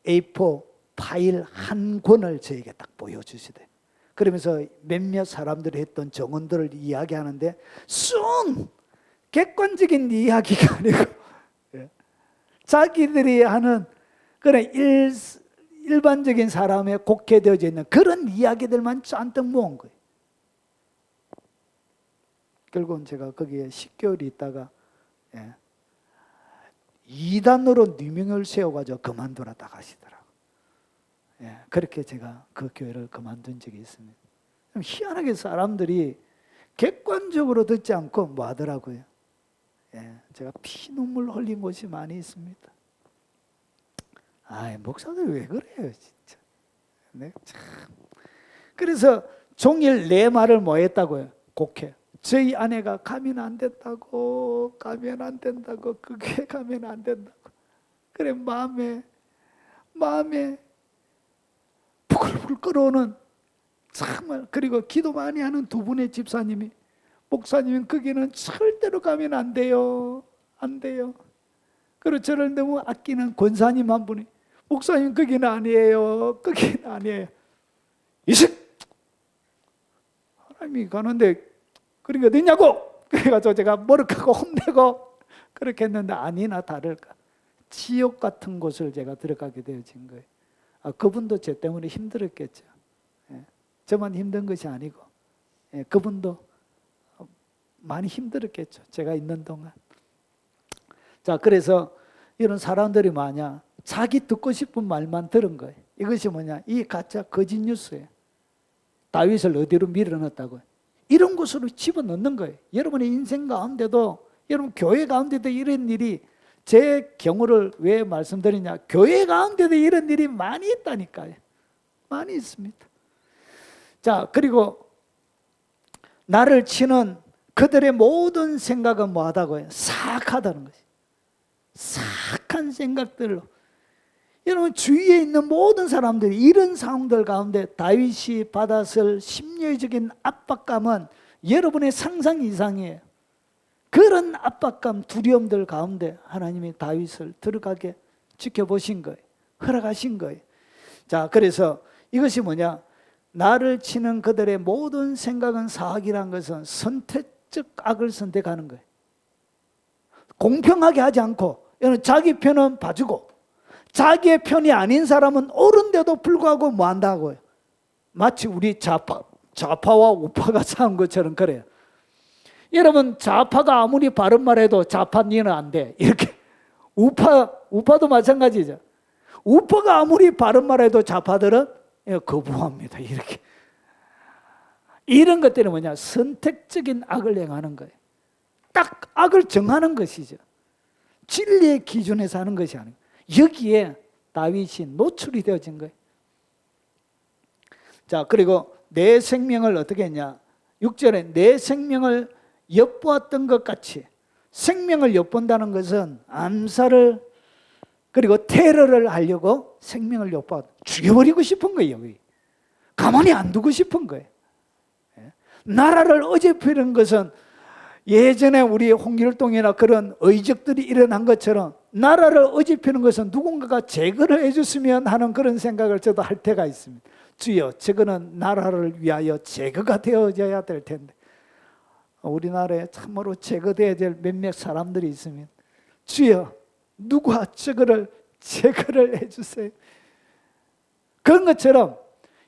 A4 파일 한 권을 저에게 딱 보여주시대. 그러면서 몇몇 사람들이 했던 정언들을 이야기하는데 순 객관적인 이야기가 아니고 자기들이 하는 그런 일반적인 사람의 곡해되어져 있는 그런 이야기들만 잔뜩 모은 거예요. 결국은 제가 거기에 10개월이 있다가 2단으로 누명을 세워가지고 그만두라 딱 하시더라고요. 그렇게 제가 그 교회를 그만둔 적이 있습니다. 희한하게 사람들이 객관적으로 듣지 않고 뭐 하더라고요. 제가 피눈물 흘린 곳이 많이 있습니다. 목사들 왜 그래요 진짜. 참. 그래서 종일 내 말을 뭐 했다고요? 곡해. 저희 아내가 가면 안 된다고, 가면 안 된다고, 그게 가면 안 된다고. 그래 마음에 부글부글 끓어오는 정말. 그리고 기도 많이 하는 두 분의 집사님이 목사님은 거기는 절대로 가면 안 돼요, 안 돼요. 그리고 저를 너무 아끼는 권사님 한 분이 목사님 거기는 아니에요, 거기는 아니에요. 이식 하나님이 가는데 그러니까 어디냐고. 그래가지고 제가 머쓱하고 혼내고 그렇게 했는데 아니나 다를까 지옥 같은 곳을 제가 들어가게 되어진 거예요. 그분도 제 때문에 힘들었겠죠. 저만 힘든 것이 아니고 그분도 많이 힘들었겠죠. 제가 있는 동안. 자, 그래서 이런 사람들이 뭐냐, 자기 듣고 싶은 말만 들은 거예요. 이것이 뭐냐, 이 가짜 거짓 뉴스예요. 다윗을 어디로 밀어넣었다고요? 이런 곳으로 집어넣는 거예요. 여러분의 인생 가운데도, 여러분 교회 가운데도 이런 일이, 제 경우를 왜 말씀드리냐, 교회 가운데도 이런 일이 많이 있다니까요. 많이 있습니다. 자, 그리고 나를 치는 그들의 모든 생각은 뭐하다고요? 사악하다는 것이. 사악한 생각들로. 여러분 주위에 있는 모든 사람들이 이런 상황들 가운데 다윗이 받았을 심리적인 압박감은 여러분의 상상 이상이에요. 그런 압박감, 두려움들 가운데 하나님이 다윗을 들어가게 지켜보신 거예요. 허락하신 거예요. 자, 그래서 이것이 뭐냐, 나를 치는 그들의 모든 생각은 사악이라는 것은 선택적 악을 선택하는 거예요. 공평하게 하지 않고 자기 편은 봐주고 자기의 편이 아닌 사람은 옳은데도 불구하고 뭐 한다고요? 마치 우리 좌파와 우파가 싸운 것처럼 그래요. 여러분 좌파가 아무리 바른 말해도 좌파 니는 안 돼 이렇게. 우파도 마찬가지죠. 우파가 아무리 바른 말해도 좌파들은 거부합니다 이렇게. 이런 것들은 뭐냐, 선택적인 악을 행하는 거예요. 딱 악을 정하는 것이죠. 진리의 기준에서 하는 것이 아니고. 여기에 다윗이 노출이 되어진 거예요. 자, 그리고 내 생명을 어떻게 했냐, 6절에 내 생명을 엿보았던 것 같이. 생명을 엿본다는 것은 암살을 그리고 테러를 하려고 생명을 엿보았다. 죽여버리고 싶은 거예요. 여기 가만히 안 두고 싶은 거예요. 나라를 어지럽히는 것은 예전에 우리 홍길동이나 그런 의적들이 일어난 것처럼 나라를 어지럽히는 것은 누군가가 제거를 해줬으면 하는 그런 생각을 저도 할 때가 있습니다. 주여, 저거는 나라를 위하여 제거가 되어져야 될 텐데 우리나라에 참으로 제거되어야 될 몇몇 사람들이 있으면 주여, 누가 저거를 제거를 해주세요. 그런 것처럼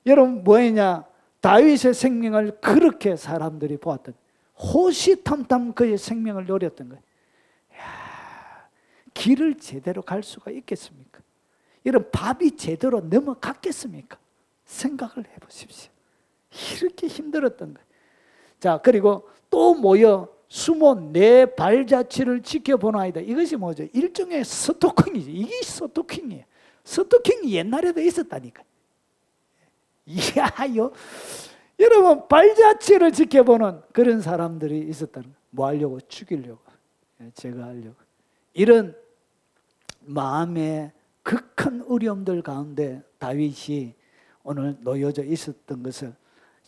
여러분 뭐했냐, 다윗의 생명을 그렇게 사람들이 보았던, 호시탐탐 그의 생명을 노렸던 거예요. 야, 길을 제대로 갈 수가 있겠습니까? 이런 밥이 제대로 넘어갔겠습니까? 생각을 해보십시오. 이렇게 힘들었던 거예요. 자, 그리고 또 모여 숨어 내 발자취를 지켜보는 아이다. 이것이 뭐죠? 일종의 스토킹이죠. 이게 스토킹이에요. 스토킹이 옛날에도 있었다니까. 이야요. 여러분, 발자취를 지켜보는 그런 사람들이 있었다는 거예요. 뭐 하려고? 죽이려고, 제거하려고. 이런 마음의 극한 어려움들 가운데 다윗이 오늘 놓여져 있었던 것을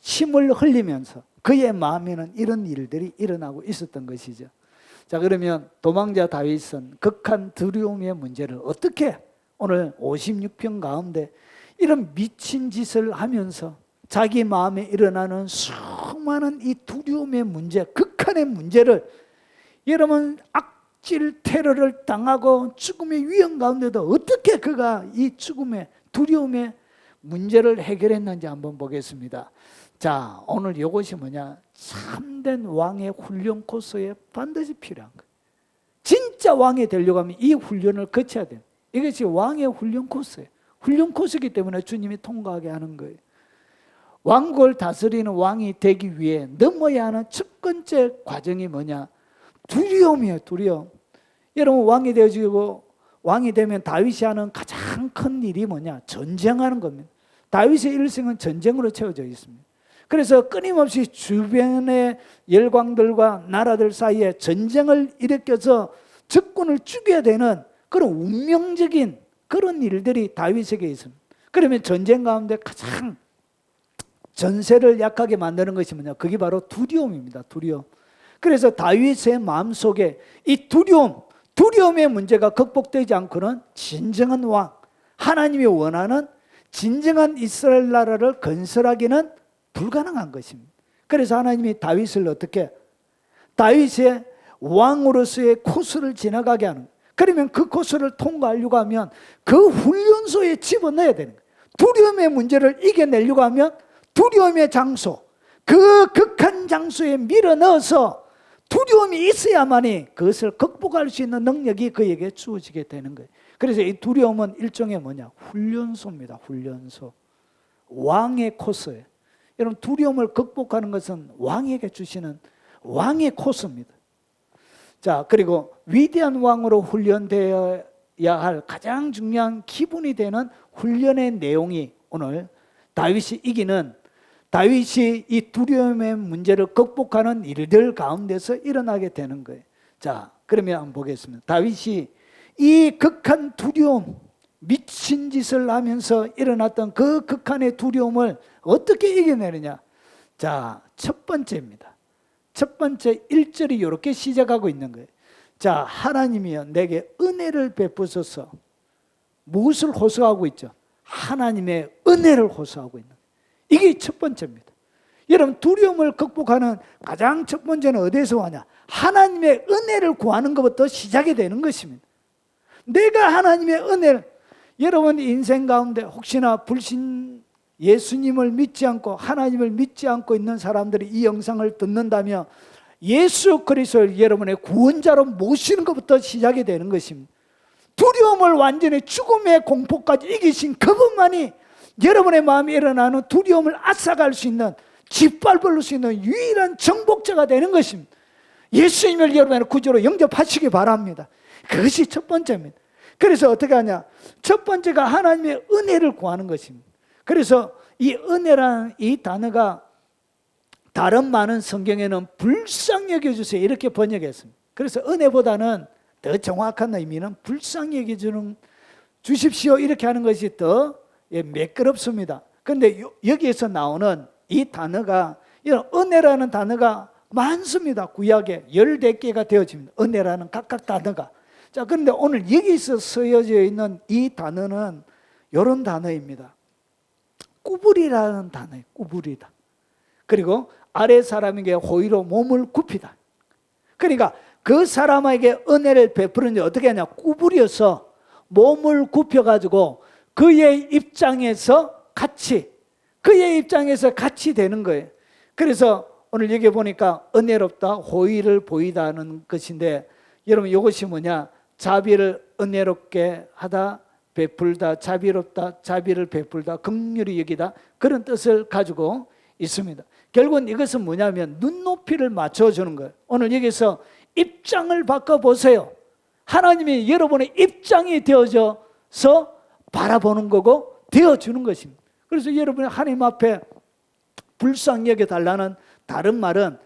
침을 흘리면서 그의 마음에는 이런 일들이 일어나고 있었던 것이죠. 자, 그러면 도망자 다윗은 극한 두려움의 문제를 어떻게 오늘 56편 가운데 이런 미친 짓을 하면서 자기 마음에 일어나는 수많은 이 두려움의 문제, 극한의 문제를, 여러분 악질 테러를 당하고 죽음의 위험 가운데도 어떻게 그가 이 죽음의 두려움의 문제를 해결했는지 한번 보겠습니다. 자, 오늘 이것이 뭐냐? 참된 왕의 훈련 코스에 반드시 필요한 거예요. 진짜 왕이 되려고 하면 이 훈련을 거쳐야 돼요. 이것이 왕의 훈련 코스예요. 훈련 코스이기 때문에 주님이 통과하게 하는 거예요. 왕국을 다스리는 왕이 되기 위해 넘어야 하는 첫 번째 과정이 뭐냐? 두려움이에요. 두려움. 여러분, 왕이 되어지고 왕이 되면 다윗이 하는 가장 큰 일이 뭐냐? 전쟁하는 겁니다. 다윗의 일생은 전쟁으로 채워져 있습니다. 그래서 끊임없이 주변의 열광들과 나라들 사이에 전쟁을 일으켜서 적군을 죽여야 되는 그런 운명적인 그런 일들이 다윗에게 있습니다. 그러면 전쟁 가운데 가장 전세를 약하게 만드는 것이 뭐냐? 그게 바로 두려움입니다. 두려움. 그래서 다윗의 마음속에 이 두려움의 문제가 극복되지 않고는 진정한 왕, 하나님이 원하는 진정한 이스라엘 나라를 건설하기는 불가능한 것입니다. 그래서 하나님이 다윗을 어떻게? 다윗의 왕으로서의 코스를 지나가게 하는 거예요. 그러면 그 코스를 통과하려고 하면 그 훈련소에 집어넣어야 되는 거예요. 두려움의 문제를 이겨내려고 하면 두려움의 장소, 그 극한 장소에 밀어넣어서 두려움이 있어야만이 그것을 극복할 수 있는 능력이 그에게 주어지게 되는 거예요. 그래서 이 두려움은 일종의 뭐냐? 훈련소입니다. 훈련소. 왕의 코스예요. 여러분, 두려움을 극복하는 것은 왕에게 주시는 왕의 코스입니다. 자, 그리고 위대한 왕으로 훈련되어야 할 가장 중요한 기본이 되는 훈련의 내용이 오늘 다윗이 이기는, 다윗이 이 두려움의 문제를 극복하는 일들 가운데서 일어나게 되는 거예요. 자, 그러면 한번 보겠습니다. 다윗이 이 극한 두려움, 미친 짓을 하면서 일어났던 그 극한의 두려움을 어떻게 이겨내느냐? 자, 첫 번째입니다. 첫 번째 1절이 이렇게 시작하고 있는 거예요. 자, 하나님이여 내게 은혜를 베푸소서. 무엇을 호소하고 있죠? 하나님의 은혜를 호소하고 있는 거예요. 이게 첫 번째입니다. 여러분, 두려움을 극복하는 가장 첫 번째는 어디에서 와냐? 하나님의 은혜를 구하는 것부터 시작이 되는 것입니다. 내가 하나님의 은혜를, 여러분 인생 가운데 혹시나 불신 예수님을 믿지 않고 하나님을 믿지 않고 있는 사람들이 이 영상을 듣는다면 예수 그리스도를 여러분의 구원자로 모시는 것부터 시작이 되는 것입니다. 두려움을 완전히 죽음의 공포까지 이기신 그분만이 여러분의 마음에 일어나는 두려움을 앗아갈 수 있는, 짓밟을 수 있는 유일한 정복자가 되는 것입니다. 예수님을 여러분의 구주로 영접하시기 바랍니다. 그것이 첫 번째입니다. 그래서 어떻게 하냐? 첫 번째가 하나님의 은혜를 구하는 것입니다. 그래서 이 은혜라는 이 단어가 다른 많은 성경에는 불쌍히 여겨주세요 이렇게 번역했습니다. 그래서 은혜보다는 더 정확한 의미는 불쌍히 여겨주는 주십시오 이렇게 하는 것이 더 매끄럽습니다. 그런데 여기에서 나오는 이 단어가, 이런 은혜라는 단어가 많습니다. 구약에 14개가 되어집니다. 은혜라는 각각 단어가. 자, 그런데 오늘 여기서 쓰여져 있는 이 단어는 이런 단어입니다. 꾸불이라는 단어예요. 꾸불이다. 그리고 아래 사람에게 호의로 몸을 굽히다. 그러니까 그 사람에게 은혜를 베푸는데 어떻게 하냐? 꾸불이어서 몸을 굽혀가지고 그의 입장에서 같이 되는 거예요. 그래서 오늘 여기 보니까 은혜롭다, 호의를 보이다는 것인데, 여러분 이것이 뭐냐? 자비를 은혜롭게 하다, 베풀다, 자비롭다, 자비를 베풀다, 긍휼히 여기다, 그런 뜻을 가지고 있습니다. 결국은 이것은 뭐냐면 눈높이를 맞춰주는 거예요. 오늘 여기서 입장을 바꿔보세요. 하나님이 여러분의 입장이 되어져서 바라보는 거고 되어주는 것입니다. 그래서 여러분이 하나님 앞에 불쌍히 여겨달라는 다른 말은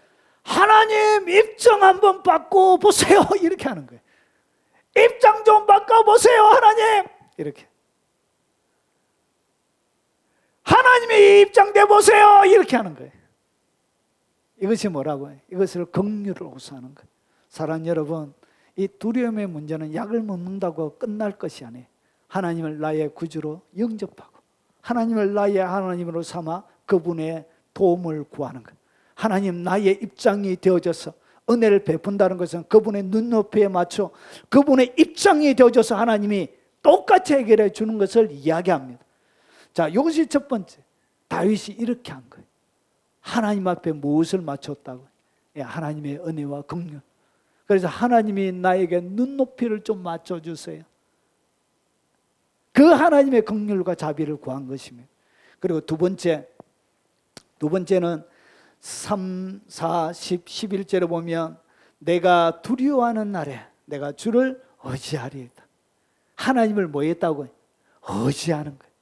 하나님 입장 한번 바꿔보세요 이렇게 하는 거예요. 입장 좀 바꿔보세요 하나님, 이렇게. 하나님의 입장 내보세요 이렇게 하는 거예요. 이것이 뭐라고 해요? 이것을 긍휼을 호소하는 거예요. 사랑하는 여러분, 이 두려움의 문제는 약을 먹는다고 끝날 것이 아니에요. 하나님을 나의 구주로 영접하고 하나님을 나의 하나님으로 삼아 그분의 도움을 구하는 거예요. 하나님 나의 입장이 되어져서 은혜를 베푼다는 것은 그분의 눈높이에 맞춰 그분의 입장이 되어져서 하나님이 똑같이 해결해 주는 것을 이야기합니다. 자, 이것이 첫 번째. 다윗이 이렇게 한 거예요. 하나님 앞에 무엇을 맞췄다고? 하나님의 은혜와 긍휼. 그래서 하나님이 나에게 눈높이를 좀 맞춰주세요. 그 하나님의 긍휼과 자비를 구한 것입니다. 그리고 두 번째는 3, 4, 10, 11절에 보면 내가 두려워하는 날에 내가 주를 의지하리이다. 하나님을 뭐 했다고요? 의지하는 거예요.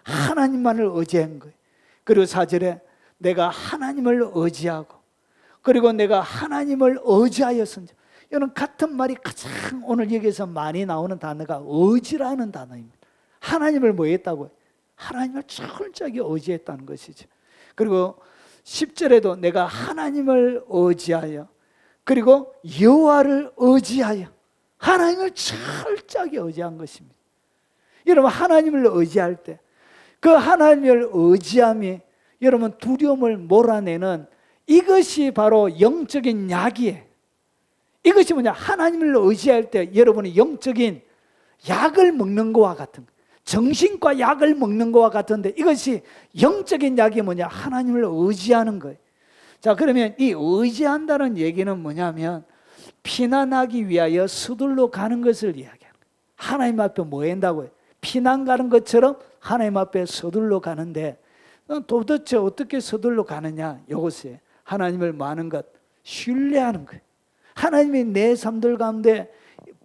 하나님만을 의지한 거예요. 그리고 4절에 내가 하나님을 의지하고, 그리고 내가 하나님을 의지하였은지. 이런 같은 말이 가장 오늘 여기서 많이 나오는 단어가 의지라는 단어입니다. 하나님을 뭐 했다고요? 하나님을 철저하게 의지했다는 것이죠. 그리고 10절에도 내가 하나님을 의지하여, 그리고 여호와를 의지하여, 하나님을 철저하게 의지한 것입니다. 여러분, 하나님을 의지할 때 그 하나님을 의지함이 여러분 두려움을 몰아내는, 이것이 바로 영적인 약이에요. 이것이 뭐냐? 하나님을 의지할 때 여러분이 영적인 약을 먹는 것과 같은, 정신과 약을 먹는 것과 같은데, 이것이 영적인 약이 뭐냐? 하나님을 의지하는 거예요. 자, 그러면 이 의지한다는 얘기는 뭐냐면 피난하기 위하여 서둘러 가는 것을 이야기하는 거예요. 하나님 앞에 뭐 한다고요? 피난 가는 것처럼 하나님 앞에 서둘러 가는데, 도대체 어떻게 서둘러 가느냐? 이것이 하나님을 많은 것 신뢰하는 거예요. 하나님이 내 삶들 가운데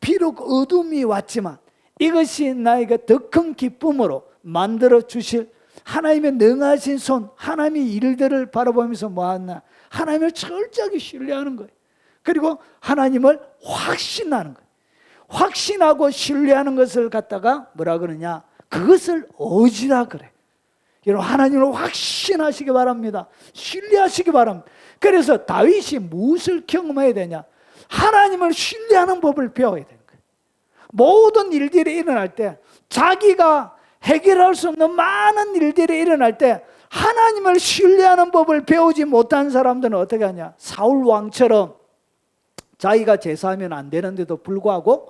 비록 어둠이 왔지만 이것이 나에게 더 큰 기쁨으로 만들어 주실 하나님의 능하신 손, 하나님의 일들을 바라보면서 뭐하나? 하나님을 철저하게 신뢰하는 거예요. 그리고 하나님을 확신하는 거예요. 확신하고 신뢰하는 것을 갖다가 뭐라 그러냐? 그것을 의지라 그래. 여러분, 하나님을 확신하시기 바랍니다. 신뢰하시기 바랍니다. 그래서 다윗이 무엇을 경험해야 되냐? 하나님을 신뢰하는 법을 배워야 되는 거예요. 모든 일들이 일어날 때, 자기가 해결할 수 없는 많은 일들이 일어날 때 하나님을 신뢰하는 법을 배우지 못한 사람들은 어떻게 하냐? 사울 왕처럼 자기가 제사하면 안 되는데도 불구하고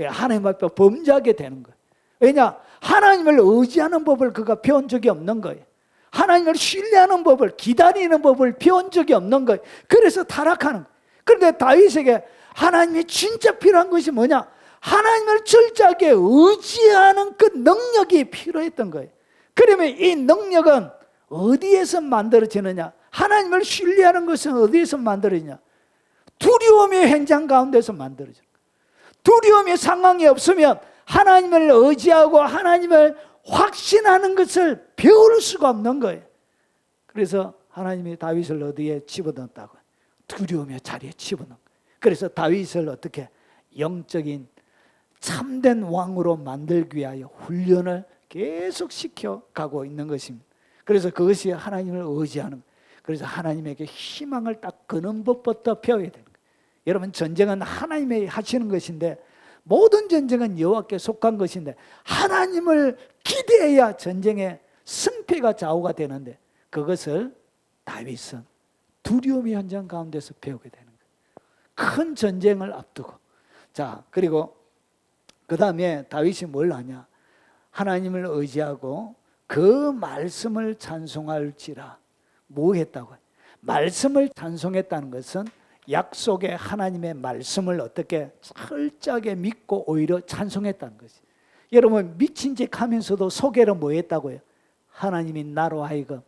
하나님 앞에 범죄하게 되는 거예요. 왜냐? 하나님을 의지하는 법을 그가 배운 적이 없는 거예요. 하나님을 신뢰하는 법을, 기다리는 법을 배운 적이 없는 거예요. 그래서 타락하는 거예요. 그런데 다윗에게 하나님이 진짜 필요한 것이 뭐냐? 하나님을 철저하게 의지하는 그 능력이 필요했던 거예요. 그러면 이 능력은 어디에서 만들어지느냐? 하나님을 신뢰하는 것은 어디에서 만들어지냐? 두려움의 현장 가운데서 만들어져요. 두려움의 상황이 없으면 하나님을 의지하고 하나님을 확신하는 것을 배울 수가 없는 거예요. 그래서 하나님이 다윗을 어디에 집어넣었다고? 두려움의 자리에 집어넣은 거예요. 그래서 다윗을 어떻게 영적인 참된 왕으로 만들기 위하여 훈련을 계속 시켜가고 있는 것입니다. 그래서 그것이 하나님을 의지하는, 그래서 하나님에게 희망을 딱 거는 법부터 배워야 되는 거예요. 여러분, 전쟁은 하나님이 하시는 것인데, 모든 전쟁은 여호와께 속한 것인데, 하나님을 기대해야 전쟁의 승패가 좌우가 되는데, 그것을 다윗은 두려움의 현장 가운데서 배우게 되는 거예요. 큰 전쟁을 앞두고. 자, 그리고 그 다음에 다윗이 뭘 하냐? 하나님을 의지하고 그 말씀을 찬송할지라. 뭐 했다고요? 말씀을 찬송했다는 것은 약속의 하나님의 말씀을 어떻게 철저하게 믿고 오히려 찬송했다는 것이. 여러분, 미친 척 하면서도 속에는 뭐 했다고요? 하나님이 나로 하여금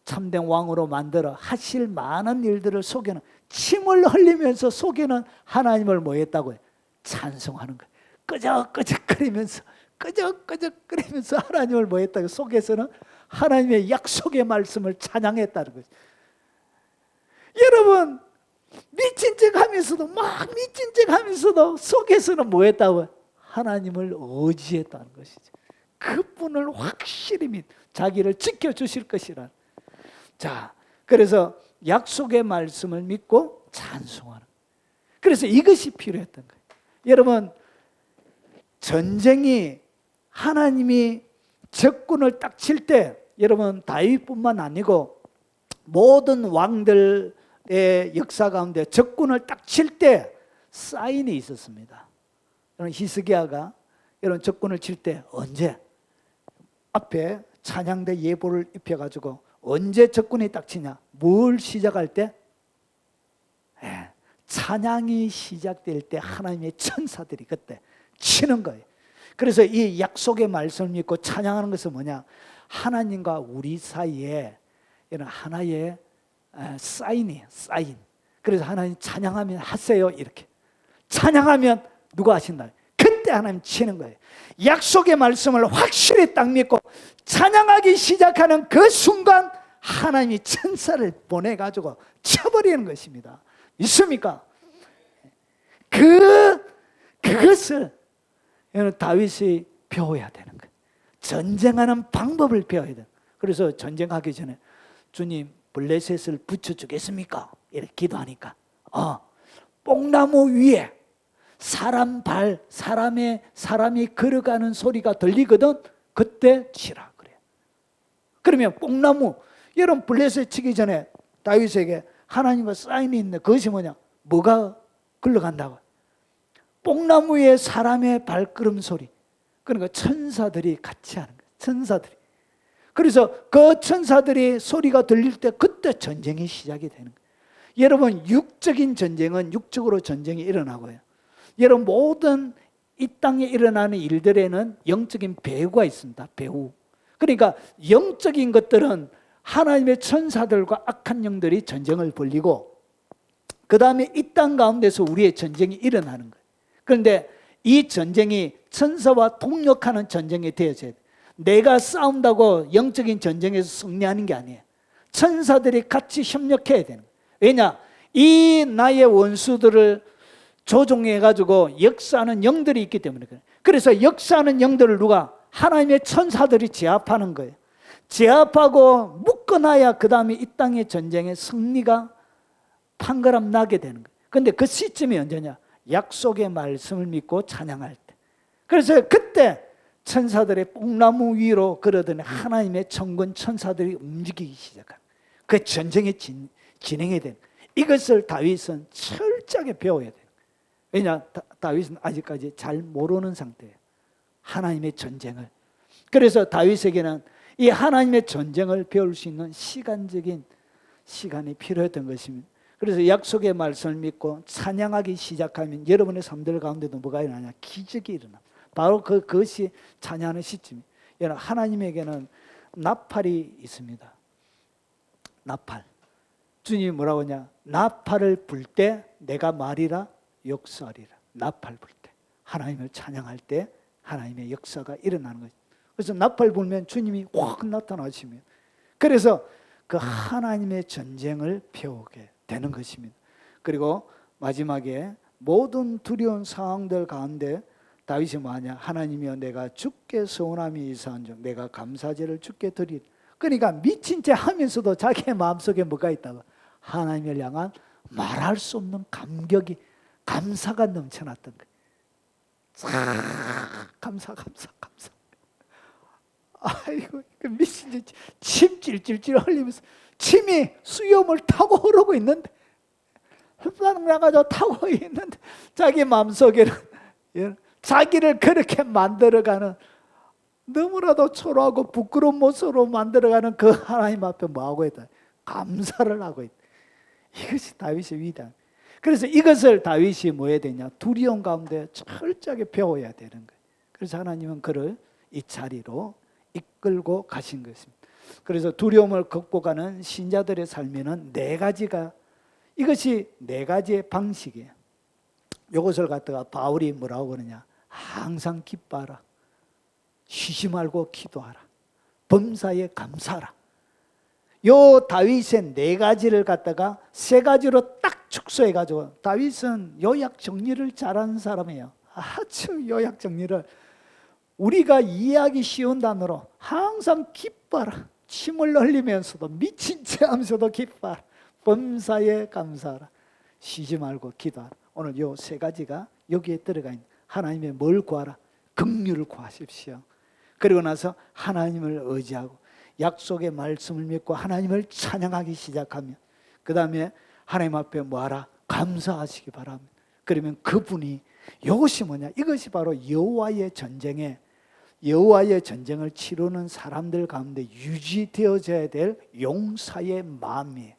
참된 왕으로 만들어 하실 많은 일들을 속에는, 침을 흘리면서 속에는 하나님을 뭐 했다고요? 찬송하는 거예요. 끄적끄적거리면서 하나님을 뭐 했다고요? 속에서는 하나님의 약속의 말씀을 찬양했다는 거죠. 여러분, 미친 척 하면서도, 막 미친 척 하면서도 속에서는 뭐 했다고요? 하나님을 의지했다는 것이죠. 그분을 확실히 자기를 지켜주실 것이라. 자, 그래서 약속의 말씀을 믿고 찬송하는. 그래서 이것이 필요했던 거예요. 여러분, 전쟁이 하나님이 적군을 딱 칠 때, 여러분, 다윗뿐만 아니고 모든 왕들의 역사 가운데 적군을 딱 칠 때 사인이 있었습니다. 여러분, 히스기야가 여러분 적군을 칠 때 언제? 앞에 찬양대 예보를 입혀가지고 언제 적군이 딱 치냐? 뭘 시작할 때? 찬양이 시작될 때 하나님의 천사들이 그때 치는 거예요. 그래서 이 약속의 말씀을 믿고 찬양하는 것은 뭐냐? 하나님과 우리 사이에 이런 하나의 사인이에요. 사인. 그래서 하나님 찬양하면 하세요. 이렇게 찬양하면 누가 하신다? 그때 하나님 치는 거예요. 약속의 말씀을 확실히 딱 믿고 찬양하기 시작하는 그 순간 하나님이 천사를 보내가지고 쳐버리는 것입니다. 있습니까? 그것을 다윗이 배워야 되는 거예요. 전쟁하는 방법을 배워야 돼요. 그래서 전쟁하기 전에 주님, 블레셋을 붙여주겠습니까? 이렇게 기도하니까 뽕나무 위에 사람이 걸어가는 소리가 들리거든. 그때 치라 그래요. 그러면 뽕나무, 여러분 블레셋 치기 전에 다윗에게 하나님과 사인이 있는데 그것이 뭐냐? 뭐가 걸러간다고? 뽕나무에 사람의 발걸음 소리. 그러니까 천사들이 같이 하는 거예요. 천사들이. 그래서 그 천사들이 소리가 들릴 때 그때 전쟁이 시작이 되는 거예요. 여러분, 육적인 전쟁은 육적으로 전쟁이 일어나고요. 여러분, 모든 이 땅에 일어나는 일들에는 영적인 배후가 있습니다. 배후. 그러니까 영적인 것들은 하나님의 천사들과 악한 영들이 전쟁을 벌이고, 그 다음에 이 땅 가운데서 우리의 전쟁이 일어나는 거예요. 그런데 이 전쟁이 천사와 동력하는 전쟁이 되어져야 돼요. 내가 싸운다고 영적인 전쟁에서 승리하는 게 아니에요. 천사들이 같이 협력해야 되는 거예요. 왜냐? 이 나의 원수들을 조종해가지고 역사하는 영들이 있기 때문에 그래요. 그래서 역사하는 영들을 누가? 하나님의 천사들이 제압하는 거예요. 제압하고 묶어놔야 그 다음에 이 땅의 전쟁의 승리가 판가름 나게 되는 거예요. 그런데 그 시점이 언제냐? 약속의 말씀을 믿고 찬양할 때. 그래서 그때 천사들의 뽕나무 위로 걸어드는 하나님의 천군 천사들이 움직이기 시작합니다. 그 전쟁이 진행이 되는 거예요. 이것을 다윗은 철저하게 배워야 돼요. 왜냐? 다윗은 아직까지 잘 모르는 상태예요. 하나님의 전쟁을. 그래서 다윗에게는 이 하나님의 전쟁을 배울 수 있는 시간적인 시간이 필요했던 것입니다. 그래서 약속의 말씀을 믿고 찬양하기 시작하면 여러분의 삶들 가운데도 뭐가 일어나냐? 기적이 일어나. 바로 그것이 찬양하는 시점이에요. 여러분, 하나님에게는 나팔이 있습니다. 나팔. 주님이 뭐라고 하냐? 나팔을 불 때 내가 말이라 역사하리라. 나팔 불 때, 하나님을 찬양할 때 하나님의 역사가 일어나는 거죠. 그래서 나팔 불면 주님이 확 나타나시면, 그래서 그 하나님의 전쟁을 배우게 되는 것입니다. 그리고 마지막에 모든 두려운 상황들 가운데 다윗이 뭐하냐? 하나님이여 내가 주께 서원함이 이사한즉 내가 감사제를 주께 드리리. 그러니까 미친 채 하면서도 자기의 마음속에 뭐가 있다고? 하나님을 향한 말할 수 없는 감격이, 감사가 넘쳐났던 거예요. 감사. 아이고, 그 미친 채 침 찔찔찔 흘리면서 침이 수염을 타고 흐르고 있는데, 흡상 나가지고 타고 있는데 자기 마음속에는 자기를 그렇게 만들어가는, 너무나도 초라하고 부끄러운 모습으로 만들어가는 그 하나님 앞에 뭐하고 있다? 감사를 하고 있다. 이것이 다윗의 위대함. 그래서 이것을 다윗이 뭐 해야 되냐? 두려움 가운데 철저하게 배워야 되는 거예요. 그래서 하나님은 그를 이 자리로 이끌고 가신 것입니다. 그래서 두려움을 극복하는 신자들의 삶에는 네 가지가, 이것이 네 가지의 방식이에요. 이것을 갖다가 바울이 뭐라고 그러냐? 항상 기뻐하라, 쉬지 말고 기도하라, 범사에 감사하라. 요 다윗의 네 가지를 갖다가 세 가지로 딱 축소해 가지고, 다윗은 요약 정리를 잘하는 사람이에요. 아주 요약 정리를 우리가 이해하기 쉬운 단어로 항상 기뻐하라, 침을 흘리면서도 미친 채 하면서도 기뻐하라, 범사에 감사하라, 쉬지 말고 기도하라. 오늘 요 세 가지가 여기에 들어가 있는, 하나님의 뭘 구하라? 긍휼을 구하십시오. 그리고 나서 하나님을 의지하고 약속의 말씀을 믿고 하나님을 찬양하기 시작하면, 그 다음에 하나님 앞에 뭐하라? 감사하시기 바랍니다. 그러면 그분이, 이것이 뭐냐? 이것이 바로 여호와의 전쟁을 치르는 사람들 가운데 유지되어져야 될 용사의 마음이에요.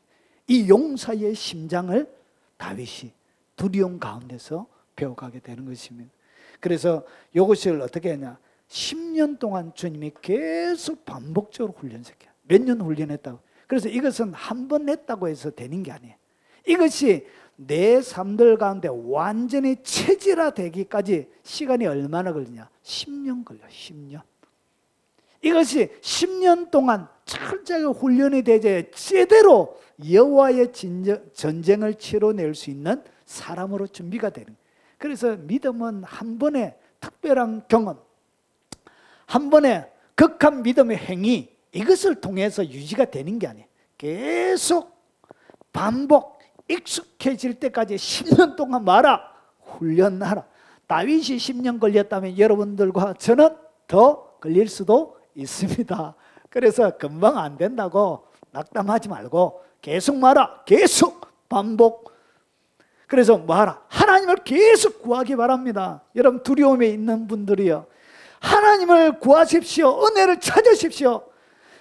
이 용사의 심장을 다윗이 두려움 가운데서 배워가게 되는 것입니다. 그래서 이것을 어떻게 하냐? 10년 동안 주님이 계속 반복적으로 훈련시켜요. 몇 년 훈련했다고. 그래서 이것은 한 번 했다고 해서 되는 게 아니에요. 이것이 내 삶들 가운데 완전히 체질화되기까지 시간이 얼마나 걸리냐? 10년 걸려요. 10년. 이것이 10년 동안 철저하게 훈련이 되자 제대로 여호와의 전쟁을 치러낼 수 있는 사람으로 준비가 되는 거예요. 그래서 믿음은 한 번의 특별한 경험, 한 번의 극한 믿음의 행위, 이것을 통해서 유지가 되는 게 아니에요. 계속 반복, 익숙해질 때까지 10년 동안 말아, 훈련하라. 다윗이 10년 걸렸다면 여러분들과 저는 더 걸릴 수도 있습니다. 그래서 금방 안 된다고 낙담하지 말고 계속 말아, 계속 반복. 그래서 뭐하라? 하나님을 계속 구하기 바랍니다. 여러분 두려움에 있는 분들이요, 하나님을 구하십시오. 은혜를 찾으십시오.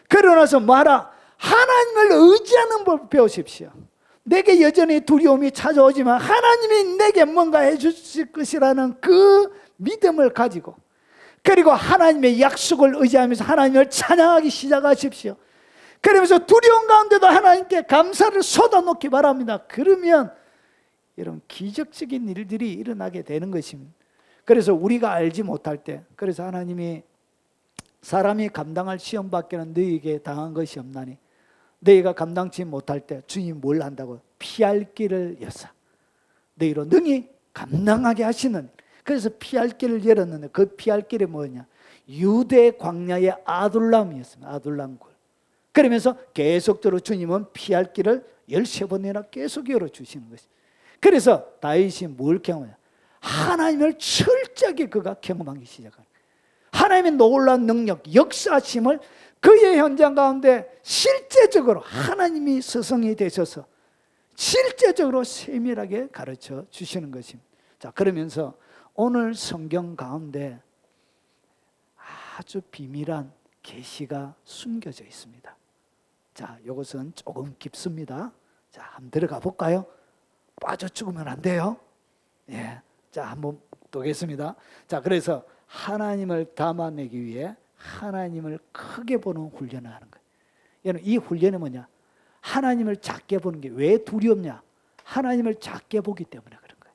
그러고 나서 뭐하라? 하나님을 의지하는 법을 배우십시오. 내게 여전히 두려움이 찾아오지만 하나님이 내게 뭔가 해주실 것이라는 그 믿음을 가지고, 그리고 하나님의 약속을 의지하면서 하나님을 찬양하기 시작하십시오. 그러면서 두려움 가운데도 하나님께 감사를 쏟아놓기 바랍니다. 그러면 이런 기적적인 일들이 일어나게 되는 것입니다. 그래서 우리가 알지 못할 때, 그래서 하나님이 사람이 감당할 시험 밖에는 너희에게 당한 것이 없나니 너희가 감당치 못할 때 주님 뭘 한다고? 피할 길을 여사 너희로 능히 감당하게 하시는. 그래서 피할 길을 열었는데 그 피할 길이 뭐냐? 유대 광야의 아둘람이었습니다. 아둘람 굴. 그러면서 계속적으로 주님은 피할 길을 13번이나 계속 열어주시는 것입니다. 그래서 다윗이 뭘 경험해요? 하나님을 철저하게 그가 경험하기 시작합니다. 하나님의 놀라운 능력, 역사심을 그의 현장 가운데 실제적으로 하나님이 스승이 되셔서 실제적으로 세밀하게 가르쳐 주시는 것입니다. 자, 그러면서 오늘 성경 가운데 아주 비밀한 계시가 숨겨져 있습니다. 자, 이것은 조금 깊습니다. 자, 한번 들어가 볼까요? 빠져 죽으면 안 돼요. 예. 자, 한번 보겠습니다. 자, 그래서 하나님을 담아내기 위해 하나님을 크게 보는 훈련을 하는 거예요. 여러분, 이 훈련이 뭐냐? 하나님을 작게 보는 게 왜 두렵냐? 하나님을 작게 보기 때문에 그런 거예요.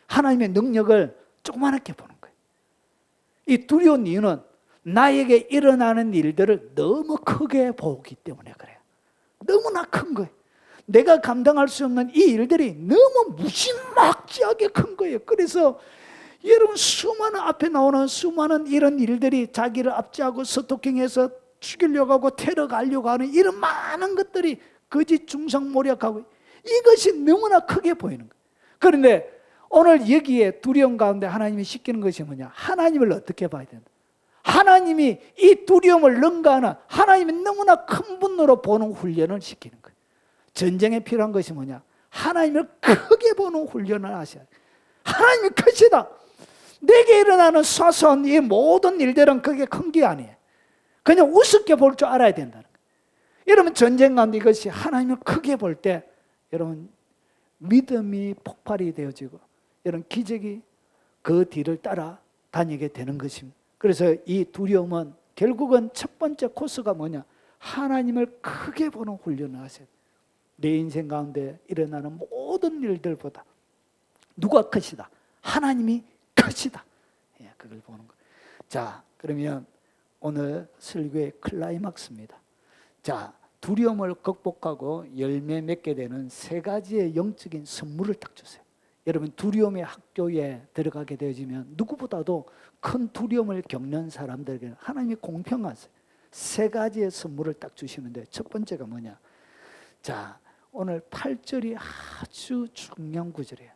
하나님의 능력을 조그맣게 보는 거예요. 이 두려운 이유는 나에게 일어나는 일들을 너무 크게 보기 때문에 그래요. 너무나 큰 거예요. 내가 감당할 수 없는 이 일들이 너무 무지막지하게 큰 거예요. 그래서 여러분 수많은 앞에 나오는 수많은 이런 일들이 자기를 압제하고 스토킹해서 죽이려고 하고 테러가 하려고 하는 이런 많은 것들이 거짓 중상모략하고 이것이 너무나 크게 보이는 거예요. 그런데 오늘 여기에 두려움 가운데 하나님이 시키는 것이 뭐냐? 하나님을 어떻게 봐야 된다? 하나님이 이 두려움을 능가하는 하나님이 너무나 큰 분으로 보는 훈련을 시키는 거예요. 전쟁에 필요한 것이 뭐냐? 하나님을 크게 보는 훈련을 하셔야 돼요. 하나님이 크시다. 내게 일어나는 사소한 이 모든 일들은 그게 큰 게 아니에요. 그냥 우습게 볼 줄 알아야 된다는 거예요. 여러분 전쟁 가운데 이것이 하나님을 크게 볼 때 여러분 믿음이 폭발이 되어지고 이런 기적이 그 뒤를 따라 다니게 되는 것입니다. 그래서 이 두려움은 결국은 첫 번째 코스가 뭐냐? 하나님을 크게 보는 훈련을 하세요. 내 인생 가운데 일어나는 모든 일들보다 누가 크시다? 하나님이 크시다. 예, 그걸 보는 거예요. 자, 그러면 오늘 설교의 클라이막스입니다. 자, 두려움을 극복하고 열매 맺게 되는 세 가지의 영적인 선물을 딱 주세요. 여러분 두려움의 학교에 들어가게 되어지면 누구보다도 큰 두려움을 겪는 사람들에게는 하나님이 공평하세요. 세 가지의 선물을 딱 주시는데 첫 번째가 뭐냐? 자, 오늘 8절이 아주 중요한 구절이에요.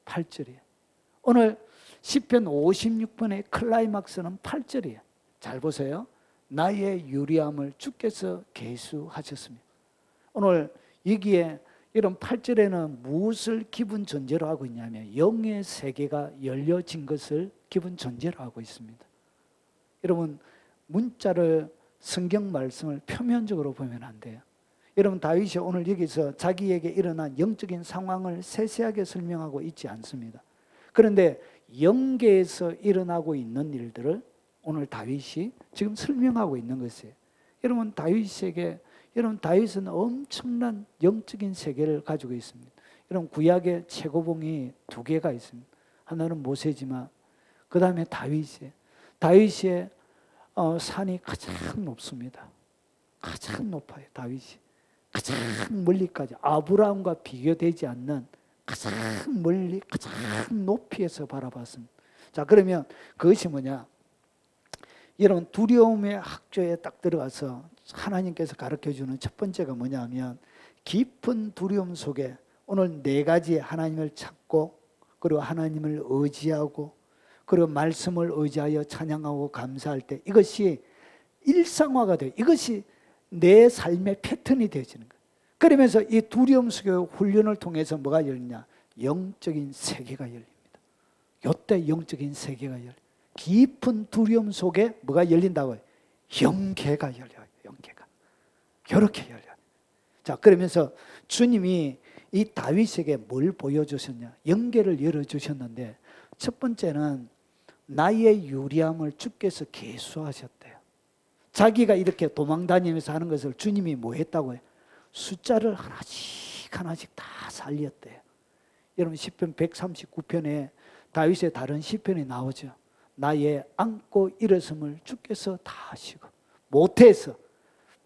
8절이에요. 오늘 시편 56편의 클라이막스는 8절이에요. 잘 보세요. 나의 유리함을 주께서 계수하셨습니다. 오늘 여기에 이런 8절에는 무엇을 기본 전제로 하고 있냐면 영의 세계가 열려진 것을 기본 전제로 하고 있습니다. 여러분 문자를 성경 말씀을 표면적으로 보면 안 돼요. 여러분 다윗이 오늘 여기서 자기에게 일어난 영적인 상황을 세세하게 설명하고 있지 않습니다. 그런데 영계에서 일어나고 있는 일들을 오늘 다윗이 지금 설명하고 있는 것이에요. 여러분 다윗에게 여러분 다윗은 엄청난 영적인 세계를 가지고 있습니다. 여러분 구약의 최고봉이 두 개가 있습니다. 하나는 모세지만 그 다음에 다윗의 산이 가장 높습니다. 가장 높아요. 다윗이 가장 멀리까지 아브라함과 비교되지 않는 가장 멀리 가장 높이에서 바라봤습니다. 자, 그러면 그것이 뭐냐? 여러분 두려움의 학교에 딱 들어가서 하나님께서 가르쳐주는 첫 번째가 뭐냐면 깊은 두려움 속에 오늘 네 가지 하나님을 찾고 그리고 하나님을 의지하고 그리고 말씀을 의지하여 찬양하고 감사할 때 이것이 일상화가 돼요. 이것이 내 삶의 패턴이 되어지는 거예요. 그러면서 이 두려움 속의 훈련을 통해서 뭐가 열리냐? 영적인 세계가 열립니다. 이때 영적인 세계가 열려요. 깊은 두려움 속에 뭐가 열린다고요? 영계가 열려요. 영계가 이렇게 열려요. 자, 그러면서 주님이 이 다윗에게 뭘 보여주셨냐? 영계를 열어주셨는데 첫 번째는 나의 유리함을 주께서 계수하셨대요. 자기가 이렇게 도망다니면서 하는 것을 주님이 뭐 했다고요? 숫자를 하나씩 하나씩 다 살렸대요. 여러분 시편 139편에 다윗의 다른 시편이 나오죠. 나의 안고 일어섬을 주께서 다 하시고 못해서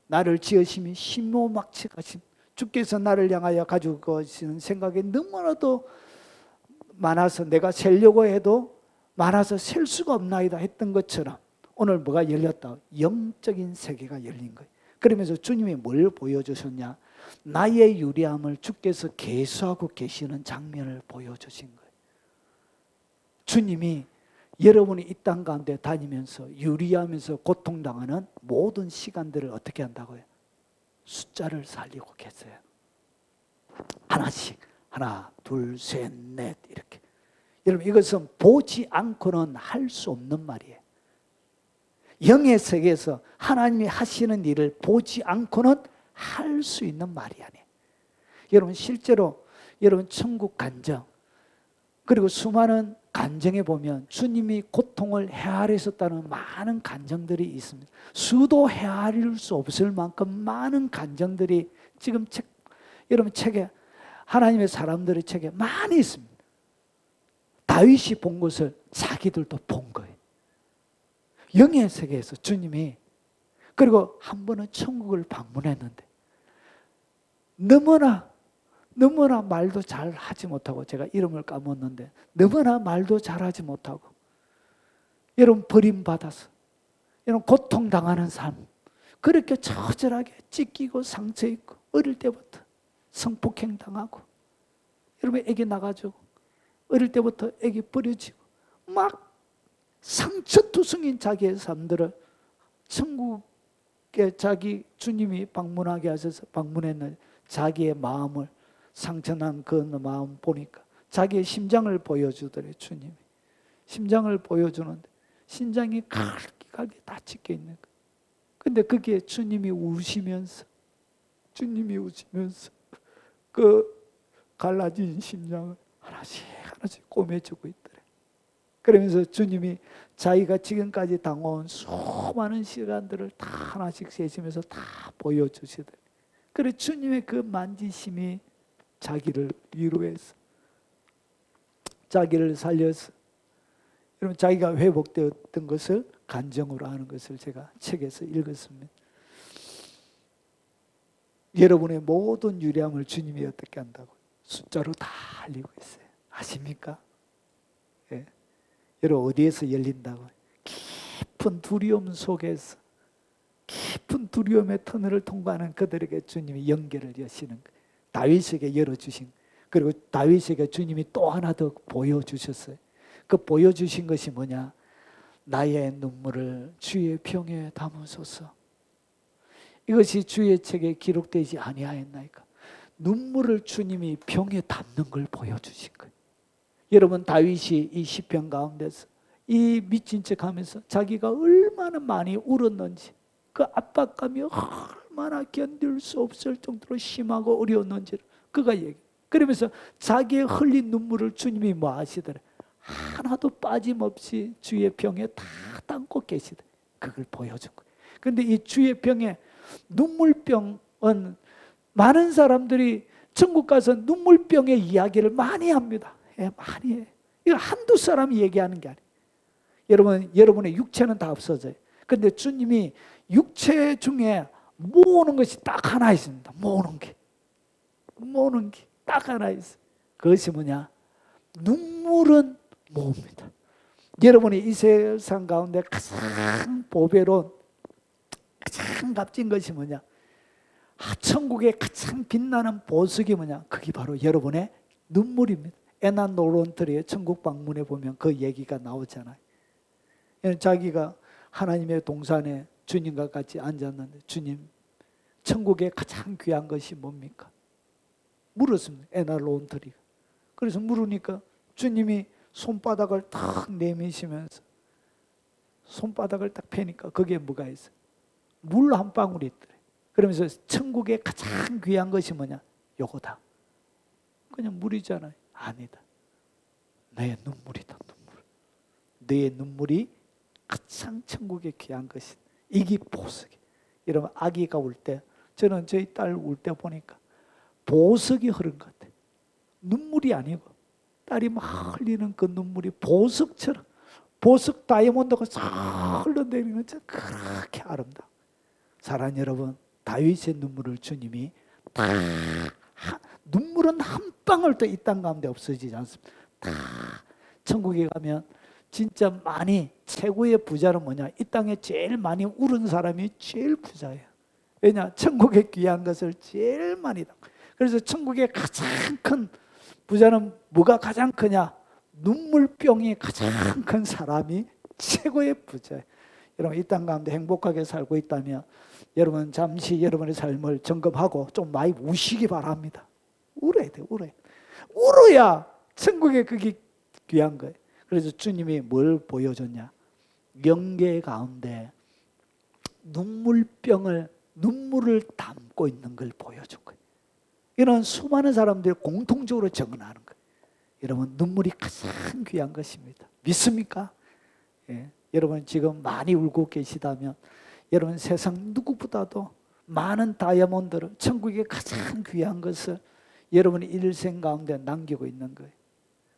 나를 지으심이 신모막측하심 주께서 나를 향하여 가지고 계시는 생각이 너무나도 많아서 내가 세려고 해도 많아서 셀 수가 없나이다 했던 것처럼 오늘 뭐가 열렸다? 영적인 세계가 열린 거예요. 그러면서 주님이 뭘 보여주셨냐? 나의 유리함을 주께서 계수하고 계시는 장면을 보여주신 거예요. 주님이 여러분이 이 땅 가운데 다니면서 유리하면서 고통당하는 모든 시간들을 어떻게 한다고요? 숫자를 살리고 계세요. 하나씩 하나 둘 셋 넷 이렇게. 여러분 이것은 보지 않고는 할 수 없는 말이에요. 영의 세계에서 하나님이 하시는 일을 보지 않고는 할 수 있는 말이 아니에요. 여러분 실제로 여러분 천국 간정 그리고 수많은 간정에 보면 주님이 고통을 헤아리셨다는 많은 간정들이 있습니다. 수도 헤아릴 수 없을 만큼 많은 간정들이 지금 여러분 책에 하나님의 사람들의 책에 많이 있습니다. 다윗이 본 것을 자기들도 본 거예요. 영의 세계에서 주님이 그리고 한 번은 천국을 방문했는데 너무나 너무나 말도 잘 하지 못하고, 제가 이름을 까먹었는데 너무나 말도 잘하지 못하고, 여러분 버림받아서 여러분 고통당하는 삶, 그렇게 처절하게 찢기고 상처 입고 어릴 때부터 성폭행 당하고, 여러분 애기 나가지고 어릴 때부터 애기 버려지고 막 상처투성인 자기의 삶들을 천국에 자기 주님이 방문하게 하셔서 방문했는 자기의 마음을, 상처난 그 마음 보니까 자기의 심장을 보여주더래. 주님이 심장을 보여주는데 심장이 갈기갈기 다 찢겨 있는 거예요. 근데 그게 주님이 우시면서 그 갈라진 심장을 하나씩 하나씩 꼬매주고 있더래. 그러면서 주님이 자기가 지금까지 당해온 수많은 시간들을 다 하나씩 세시면서 다 보여주시더래. 그래 주님의 그 만지심이 자기를 위로해서, 자기를 살려서, 여러분 자기가 회복되었던 것을 간증으로 하는 것을 제가 책에서 읽었습니다. 여러분의 모든 유량을 주님이 어떻게 한다고? 숫자로 다 알리고 있어요. 아십니까? 예. 여러분 어디에서 열린다고? 깊은 두려움 속에서, 깊은 두려움의 터널을 통과하는 그들에게 주님이 연결을 여시는 거예요. 다윗에게 열어주신, 그리고 다윗에게 주님이 또 하나 더 보여주셨어요. 그 보여주신 것이 뭐냐? 나의 눈물을 주의 병에 담으소서. 이것이 주의 책에 기록되지 아니하였나이까? 눈물을 주님이 병에 담는 걸 보여주신 거예요. 여러분 다윗이 이 시편 가운데서 이 미친 척하면서 자기가 얼마나 많이 울었는지, 그 압박감이 얼마나 견딜 수 없을 정도로 심하고 어려웠는지를 그가 얘기해. 그러면서 자기의 흘린 눈물을 주님이 뭐 하시더래? 하나도 빠짐없이 주의 병에 다 담고 계시더래. 그걸 보여준 거예요. 그런데 이 주의 병에, 눈물병은 많은 사람들이 천국 가서 눈물병의 이야기를 많이 합니다. 예, 많이 해. 이거 한두 사람이 얘기하는 게 아니에요. 여러분의 육체는 다 없어져요. 그런데 주님이 육체 중에 모으는 것이 딱 하나 있습니다. 모으는 게 딱 하나 있어요. 그것이 뭐냐? 눈물은 모읍니다. 여러분이 이 세상 가운데 가장 보배로운, 가장 값진 것이 뭐냐? 천국의 가장 빛나는 보석이 뭐냐? 그게 바로 여러분의 눈물입니다. 애나 노론트리의 천국 방문에 보면 그 얘기가 나오잖아요. 자기가 하나님의 동산에 주님과 같이 앉았는데, 주님, 천국의 가장 귀한 것이 뭡니까? 물었습니다. 애나 노론트리가. 그래서 물으니까 주님이 손바닥을 탁 내미시면서 손바닥을 딱 펴니까 거기에 뭐가 있어요? 물 한 방울이 있더래. 그러면서 천국의 가장 귀한 것이 뭐냐? 요거다. 그냥 물이잖아요. 아니다. 내 눈물이다. 눈물. 너의 눈물이 가장 천국의 귀한 것이다. 이게 보석이. 여러분 아기가 울 때, 저는 저희 딸 울 때 보니까 보석이 흐른 것 같아요. 눈물이 아니고 딸이 막 흘리는 그 눈물이 보석처럼, 보석 다이아몬드가 싹 흘러내리는 것처럼 그렇게 아름다워. 사랑하는 여러분, 다윗의 눈물을 주님이 다, 눈물은 한 방울도 이 땅 가운데 없어지지 않습니다. 다 천국에 가면 진짜 많이, 최고의 부자는 뭐냐? 이 땅에 제일 많이 울은 사람이 제일 부자예요. 왜냐? 천국의 귀한 것을 제일 많이 다. 그래서 천국의 가장 큰 부자는 뭐가 가장 크냐? 눈물병이 가장 큰 사람이 최고의 부자예요. 여러분 이 땅 가운데 행복하게 살고 있다면 여러분 잠시 여러분의 삶을 점검하고 좀 많이 우시기 바랍니다. 울어야 돼, 울어야. 울어야 천국에 그게 귀한 거예요. 그래서 주님이 뭘 보여줬냐? 영계 가운데 눈물을 담고 있는 걸 보여준 거예요. 이런 수많은 사람들이 공통적으로 증언하는 거예요. 여러분 눈물이 가장 귀한 것입니다. 믿습니까? 예. 여러분 지금 많이 울고 계시다면 여러분 세상 누구보다도 많은 다이아몬드를, 천국의 가장 귀한 것을 여러분의 일생 가운데 남기고 있는 거예요.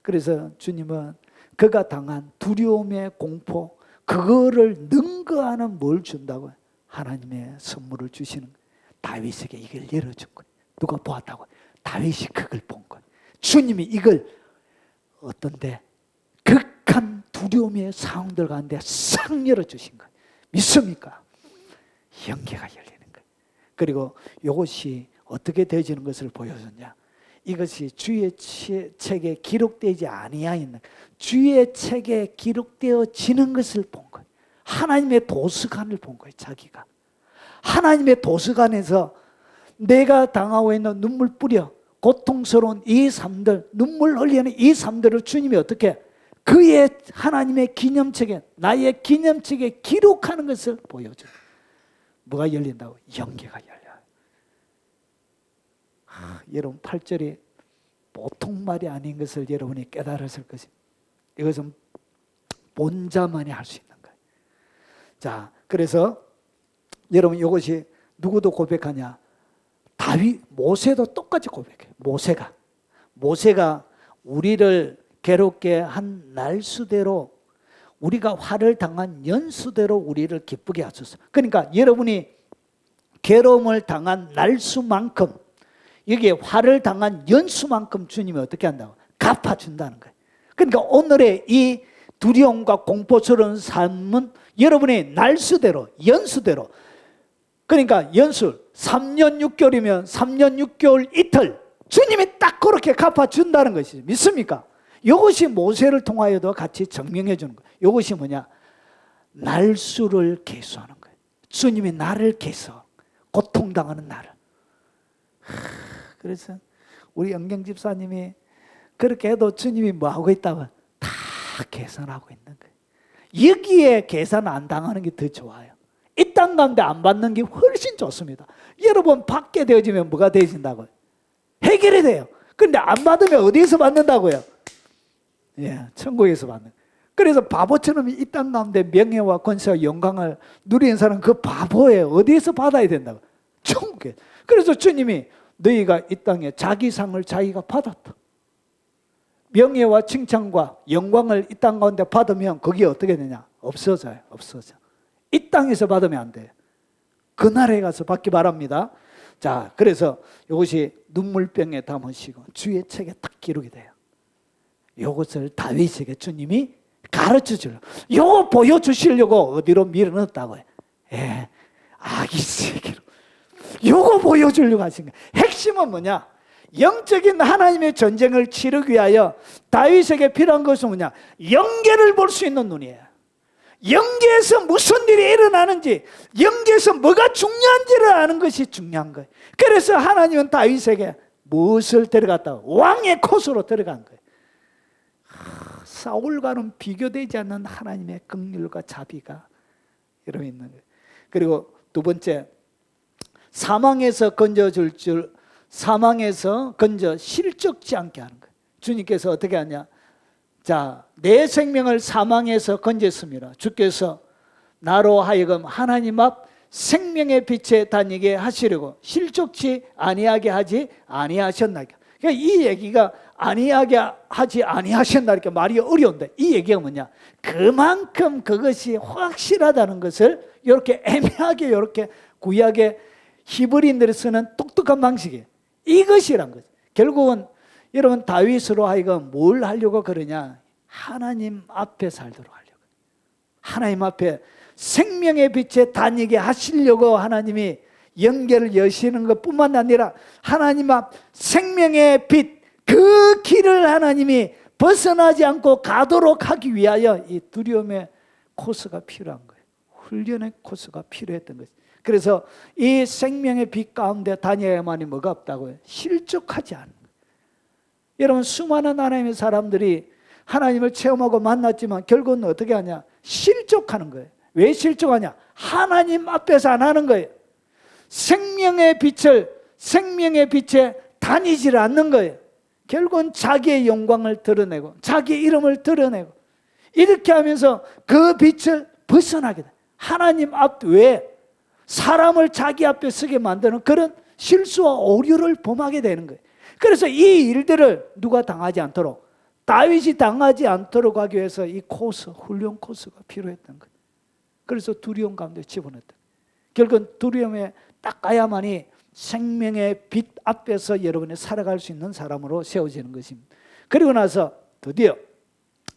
그래서 주님은 그가 당한 두려움의 공포, 그거를 능가하는 뭘 준다고요? 하나님의 선물을 주시는 거예요. 다윗에게 이걸 열어준 거예요. 누가 보았다고? 다윗이 그걸 본 거예요. 주님이 이걸 어떤데 극한 두려움의 상황들 가운데 싹 열어주신 거예요. 믿습니까? 영계가 열리는 거예요. 그리고 이것이 어떻게 되어지는 것을 보여줬냐. 이것이 주의 책에 기록되지 아니하였는 주의 책에 기록되어지는 것을 본 거예요. 하나님의 도서관을 본 거예요. 자기가 하나님의 도서관에서 내가 당하고 있는 눈물 뿌려 고통스러운 이 삶들, 눈물 흘리는 이 삶들을 주님이 어떻게 그의 하나님의 기념책에, 나의 기념책에 기록하는 것을 보여줘요. 뭐가 열린다고? 영계가 열려요. 여러분 8절이 보통 말이 아닌 것을 여러분이 깨달았을 것입니다. 이것은 본자만이 할 수 있는 거예요. 자, 그래서 여러분 이것이 누구도 고백하냐? 다윗, 모세도 똑같이 고백해요. 모세가 우리를 괴롭게 한 날수대로, 우리가 화를 당한 연수대로 우리를 기쁘게 하소서. 그러니까 여러분이 괴로움을 당한 날수만큼, 여기에 화를 당한 연수만큼 주님이 어떻게 한다고? 갚아준다는 거예요. 그러니까 오늘의 이 두려움과 공포스러운 삶은 여러분의 날수대로, 연수대로, 그러니까 연수 3년 6개월이면 3년 6개월 이틀 주님이 딱 그렇게 갚아준다는 것이죠. 믿습니까? 이것이 모세를 통하여도 같이 증명해 주는 거예요. 이것이 뭐냐? 날수를 계수하는 거예요. 주님이 나를 계수, 고통당하는 나를. 그래서 우리 영경 집사님이 그렇게 해도 주님이 뭐하고 있다고? 다 계산하고 있는 거예요. 여기에 계산 안 당하는 게 더 좋아요. 이 땅 가운데 안 받는 게 훨씬 좋습니다. 여러분 받게 되어지면 뭐가 되어진다고요? 해결이 돼요. 그런데 안 받으면 어디에서 받는다고요? 예, 천국에서 받는. 그래서 바보처럼 이 땅 가운데 명예와 권세와 영광을 누리는 사람은 그 바보예요. 어디에서 받아야 된다고? 천국에. 그래서 주님이 너희가 이 땅에 자기 상을 자기가 받았다. 명예와 칭찬과 영광을 이 땅 가운데 받으면 그게 어떻게 되냐? 없어져요. 없어져. 이 땅에서 받으면 안 돼요. 그 나라에 가서 받기 바랍니다. 자, 그래서 이것이 눈물병에 담으시고 주의 책에 딱 기록이 돼요. 이것을 다윗에게 주님이 가르쳐 주려고, 이거 보여주시려고 어디로 밀어넣었다고요? 예, 아기스에게로. 이거 보여주려고 하신 거예요. 핵심은 뭐냐? 영적인 하나님의 전쟁을 치르기 위하여 다윗에게 필요한 것은 뭐냐? 영계를 볼 수 있는 눈이에요. 영계에서 무슨 일이 일어나는지, 영계에서 뭐가 중요한지를 아는 것이 중요한 거예요. 그래서 하나님은 다윗에게 무엇을 데려갔다고? 왕의 코스로 데려간 거예요. 사울과는 비교되지 않는 하나님의 긍휼과 자비가 여러분 있는 거예요. 그리고 두 번째, 사망에서 건져줄 줄, 사망에서 건져 실족지 않게 하는 거예요. 주님께서 어떻게 하냐? 자, 내 생명을 사망에서 건졌습니다. 주께서 나로 하여금 하나님 앞 생명의 빛에 다니게 하시려고 실족치 아니하게 하지 아니하셨나. 그러니까 이 얘기가 아니하게 하지 아니하셨나 이렇게 말이 어려운데, 이 얘기가 뭐냐? 그만큼 그것이 확실하다는 것을 이렇게 애매하게, 이렇게 구약의 히브리인들이 쓰는 똑똑한 방식이에요. 이것이란 거죠. 결국은 여러분 다윗으로 하여금 뭘 하려고 그러냐? 하나님 앞에 살도록 하려고. 하나님 앞에 생명의 빛에 다니게 하시려고 하나님이 영계를 여시는 것뿐만 아니라 하나님 앞 생명의 빛, 그 길을 하나님이 벗어나지 않고 가도록 하기 위하여 이 두려움의 코스가 필요한 거예요. 훈련의 코스가 필요했던 거죠. 그래서 이 생명의 빛 가운데 다녀야만이 뭐가 없다고요? 실족하지 않는 거예요. 여러분 수많은 하나님의 사람들이 하나님을 체험하고 만났지만 결국은 어떻게 하냐? 실족하는 거예요. 왜 실족하냐? 하나님 앞에서 안 하는 거예요. 생명의 빛에 다니질 않는 거예요. 결국은 자기의 영광을 드러내고 자기의 이름을 드러내고 이렇게 하면서 그 빛을 벗어나게 돼. 하나님 앞 외에 사람을 자기 앞에 서게 만드는 그런 실수와 오류를 범하게 되는 거예요. 그래서 이 일들을 누가 당하지 않도록, 다윗이 당하지 않도록 하기 위해서 이 코스, 훈련 코스가 필요했던 거예요. 그래서 두려움 가운데 집어넣었다. 결국은 두려움에 딱 가야만이 생명의 빛 앞에서 여러분이 살아갈 수 있는 사람으로 세워지는 것입니다. 그리고 나서 드디어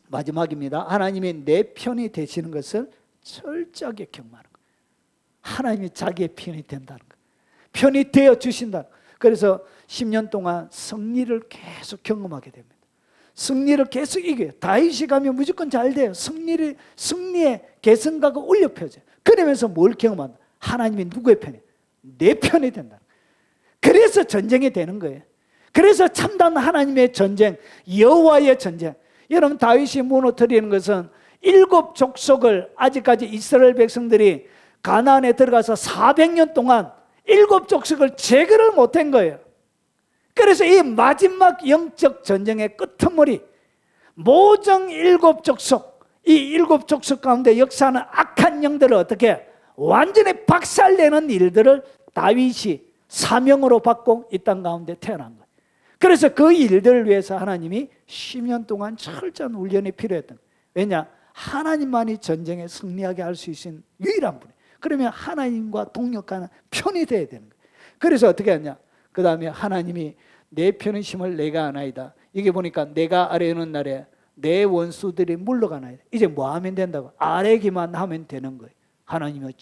마지막입니다. 하나님이 내 편이 되시는 것을 철저하게 경험하는 거예요. 하나님이 자기의 편이 된다는 거예요. 편이 되어 주신다. 그래서 10년 동안 승리를 계속 경험하게 됩니다. 승리를 계속 이겨요. 다윗이 가면 무조건 잘 돼요. 승리의 개성가가 울려 펴져요. 그러면서 뭘 경험한다? 하나님이 누구의 편이에요? 내 편이 된다. 그래서 전쟁이 되는 거예요. 그래서 참된 하나님의 전쟁, 여호와의 전쟁. 여러분, 다윗이 무너뜨리는 것은 7 족속을 아직까지 이스라엘 백성들이 가나안에 들어가서 400년 동안 7 족속을 제거를 못한 거예요. 그래서 이 마지막 영적 전쟁의 끄트머리, 모종 7 족속, 이 7 족속 가운데 역사하는 악한 영들을 어떻게 완전히 박살내는 일들을 다윗이 사명으로 받고 이 땅 가운데 태어난 거예요. 그래서 그 일들을 위해서 하나님이 10년 동안 철저한 훈련이 필요했던 거예요. 왜냐? 하나님만이 전쟁에 승리하게 할 수 있는 유일한 분이에요. 그러면 하나님과 동력하는 편이 돼야 되는 거예요. 그래서 어떻게 하냐? 그 다음에 하나님이 내 편이심을 내가 아나이다. 이게 보니까 내가 아뢰는 날에 내 원수들이 물러가나이다. 이제 뭐 하면 된다고? 아뢰기만 하면 되는 거예요. 하나님이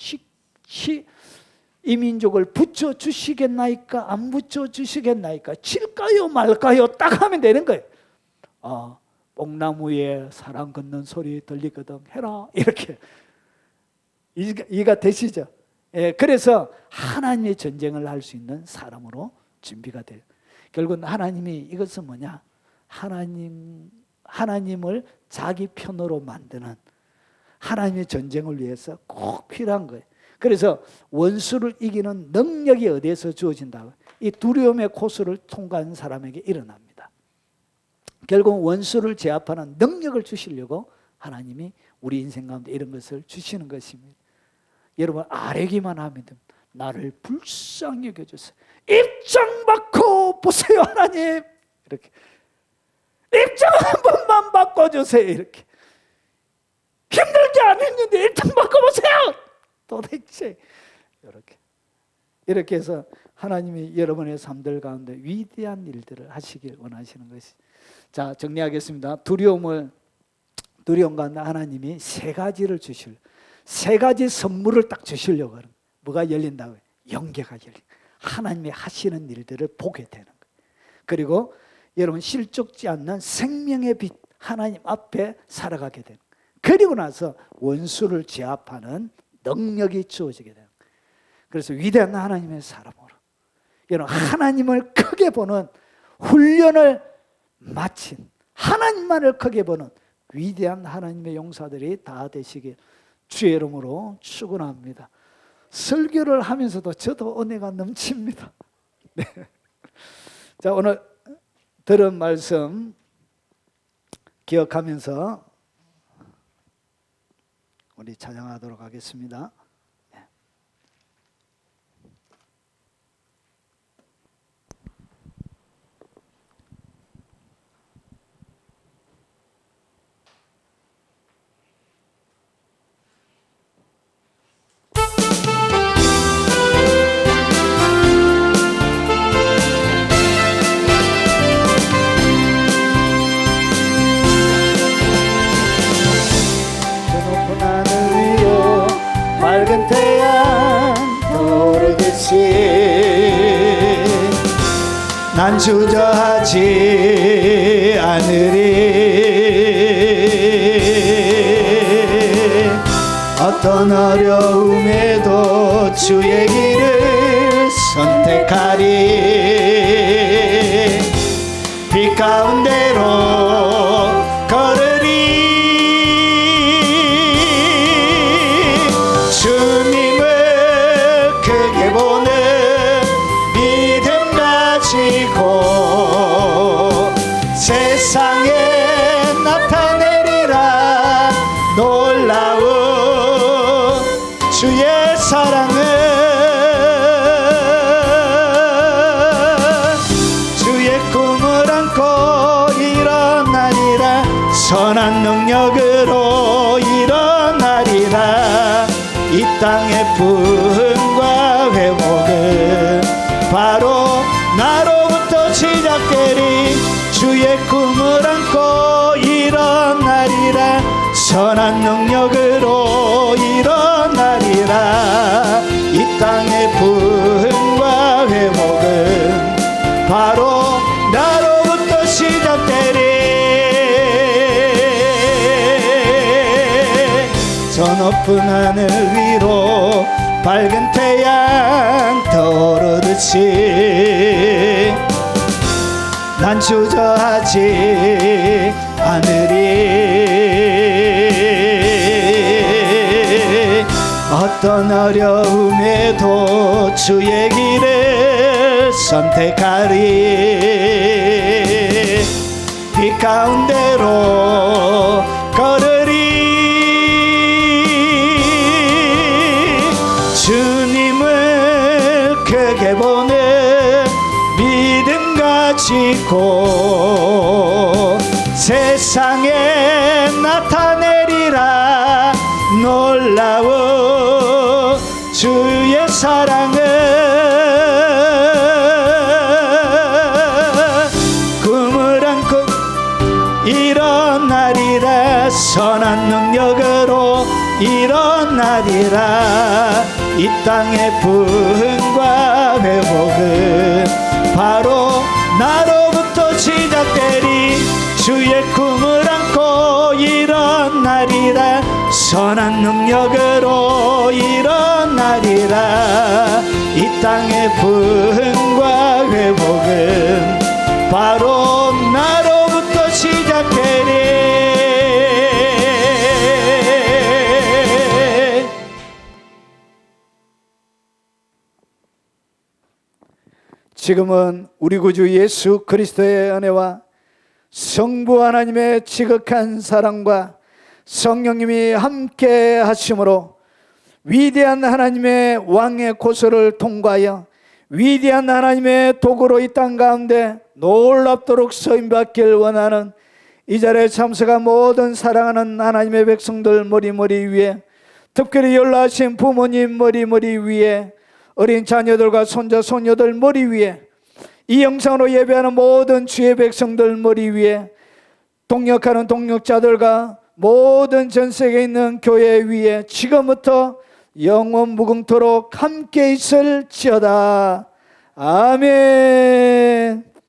이 민족을 붙여주시겠나이까? 안 붙여주시겠나이까? 칠까요 말까요? 딱 하면 되는 거예요. 뽕나무에 사람 걷는 소리 들리거든 해라. 이렇게 이해가 되시죠? 예, 그래서 하나님의 전쟁을 할 수 있는 사람으로 준비가 돼요. 결국은 하나님이 이것은 뭐냐? 하나님을 자기 편으로 만드는 하나님의 전쟁을 위해서 꼭 필요한 거예요. 그래서 원수를 이기는 능력이 어디에서 주어진다고? 이 두려움의 코스를 통과한 사람에게 일어납니다. 결국 원수를 제압하는 능력을 주시려고 하나님이 우리 인생 가운데 이런 것을 주시는 것입니다. 여러분, 아뢰기만 하면 됩니다. 나를 불쌍히 여겨주세요. 입장 바꿔 보세요, 하나님. 이렇게 입장 한 번만 바꿔주세요. 이렇게 힘들게 안 했는데 입장 바꿔보세요. 도대체 이렇게 해서 하나님이 여러분의 삶들 가운데 위대한 일들을 하시길 원하시는 것이. 자, 정리하겠습니다. 두려움 가운데 하나님이 3가지를 주실, 3가지 선물을 딱 주시려고 하는. 뭐가 열린다고요? 영계가 열린. 하나님이 하시는 일들을 보게 되는 거예요. 그리고 여러분, 실족지 않는 생명의 빛, 하나님 앞에 살아가게 되는 거예요. 그리고 나서 원수를 제압하는 능력이 주어지게 되는 거예요. 그래서 위대한 하나님의 사람으로 여러분, 하나님을 크게 보는 훈련을 마친, 하나님만을 크게 보는 위대한 하나님의 용사들이 다 되시길 주의 이름으로 축원합니다. 설교를 하면서도 저도 은혜가 넘칩니다. 네. 자, 오늘 들은 말씀 기억하면서 우리 찬양하도록 하겠습니다. 밝은 태양 떠오르듯이 난 주저하지 않으리. 어떤 어려움에도 주의 길을 선택하리. 빛 가운데로 걸으리. 주님을 크게 보는 믿음 가지고 세상에 나타내리라. 놀라운 주의 사랑은 주의 꿈을 안고 일어나리라. 선한 능력으로 일어나리라. 이 땅의 부흥과 회복은 일어나리라. 선한 능력으로 일어나리라. 이 땅의 부흥과 회복은 바로 나로부터 시작되리. 저 높은 하늘 위로 밝은 태양 떠오르듯이 난 주저하지 않으리. 어떤 어려움에도 주의 길을 선택하리. 빛 가운데로 걸으리. 주님을 크게 보는 믿음 가지고 세상에 나타내리라. 놀라운 주의 사랑을. 꿈을 안고 일어나리라. 선한 능력으로 일어나리라. 이 땅의 부흥과 회복은 바로 나로부터 시작되리. 주의 꿈을 안고 일어나리라. 선한 능력으로 일어나리라. 이 땅의 부흥과 회복은 바로 나로부터 시작되리. 지금은 우리 구주 예수 그리스도의 은혜와 성부 하나님의 지극한 사랑과 성령님이 함께 하심으로 위대한 하나님의 왕의 고소를 통과하여 위대한 하나님의 도구로 이 땅 가운데 놀랍도록 쓰임받길 원하는 이 자리에 참석한 모든 사랑하는 하나님의 백성들 머리머리 위에, 특별히 연락하신 부모님 머리머리 위에, 어린 자녀들과 손자 손녀들 머리 위에, 이 영상으로 예배하는 모든 주의 백성들 머리 위에, 동역하는 동역자들과 모든 전 세계에 있는 교회 위에 지금부터 영원 무궁토록 함께 있을지어다. 아멘.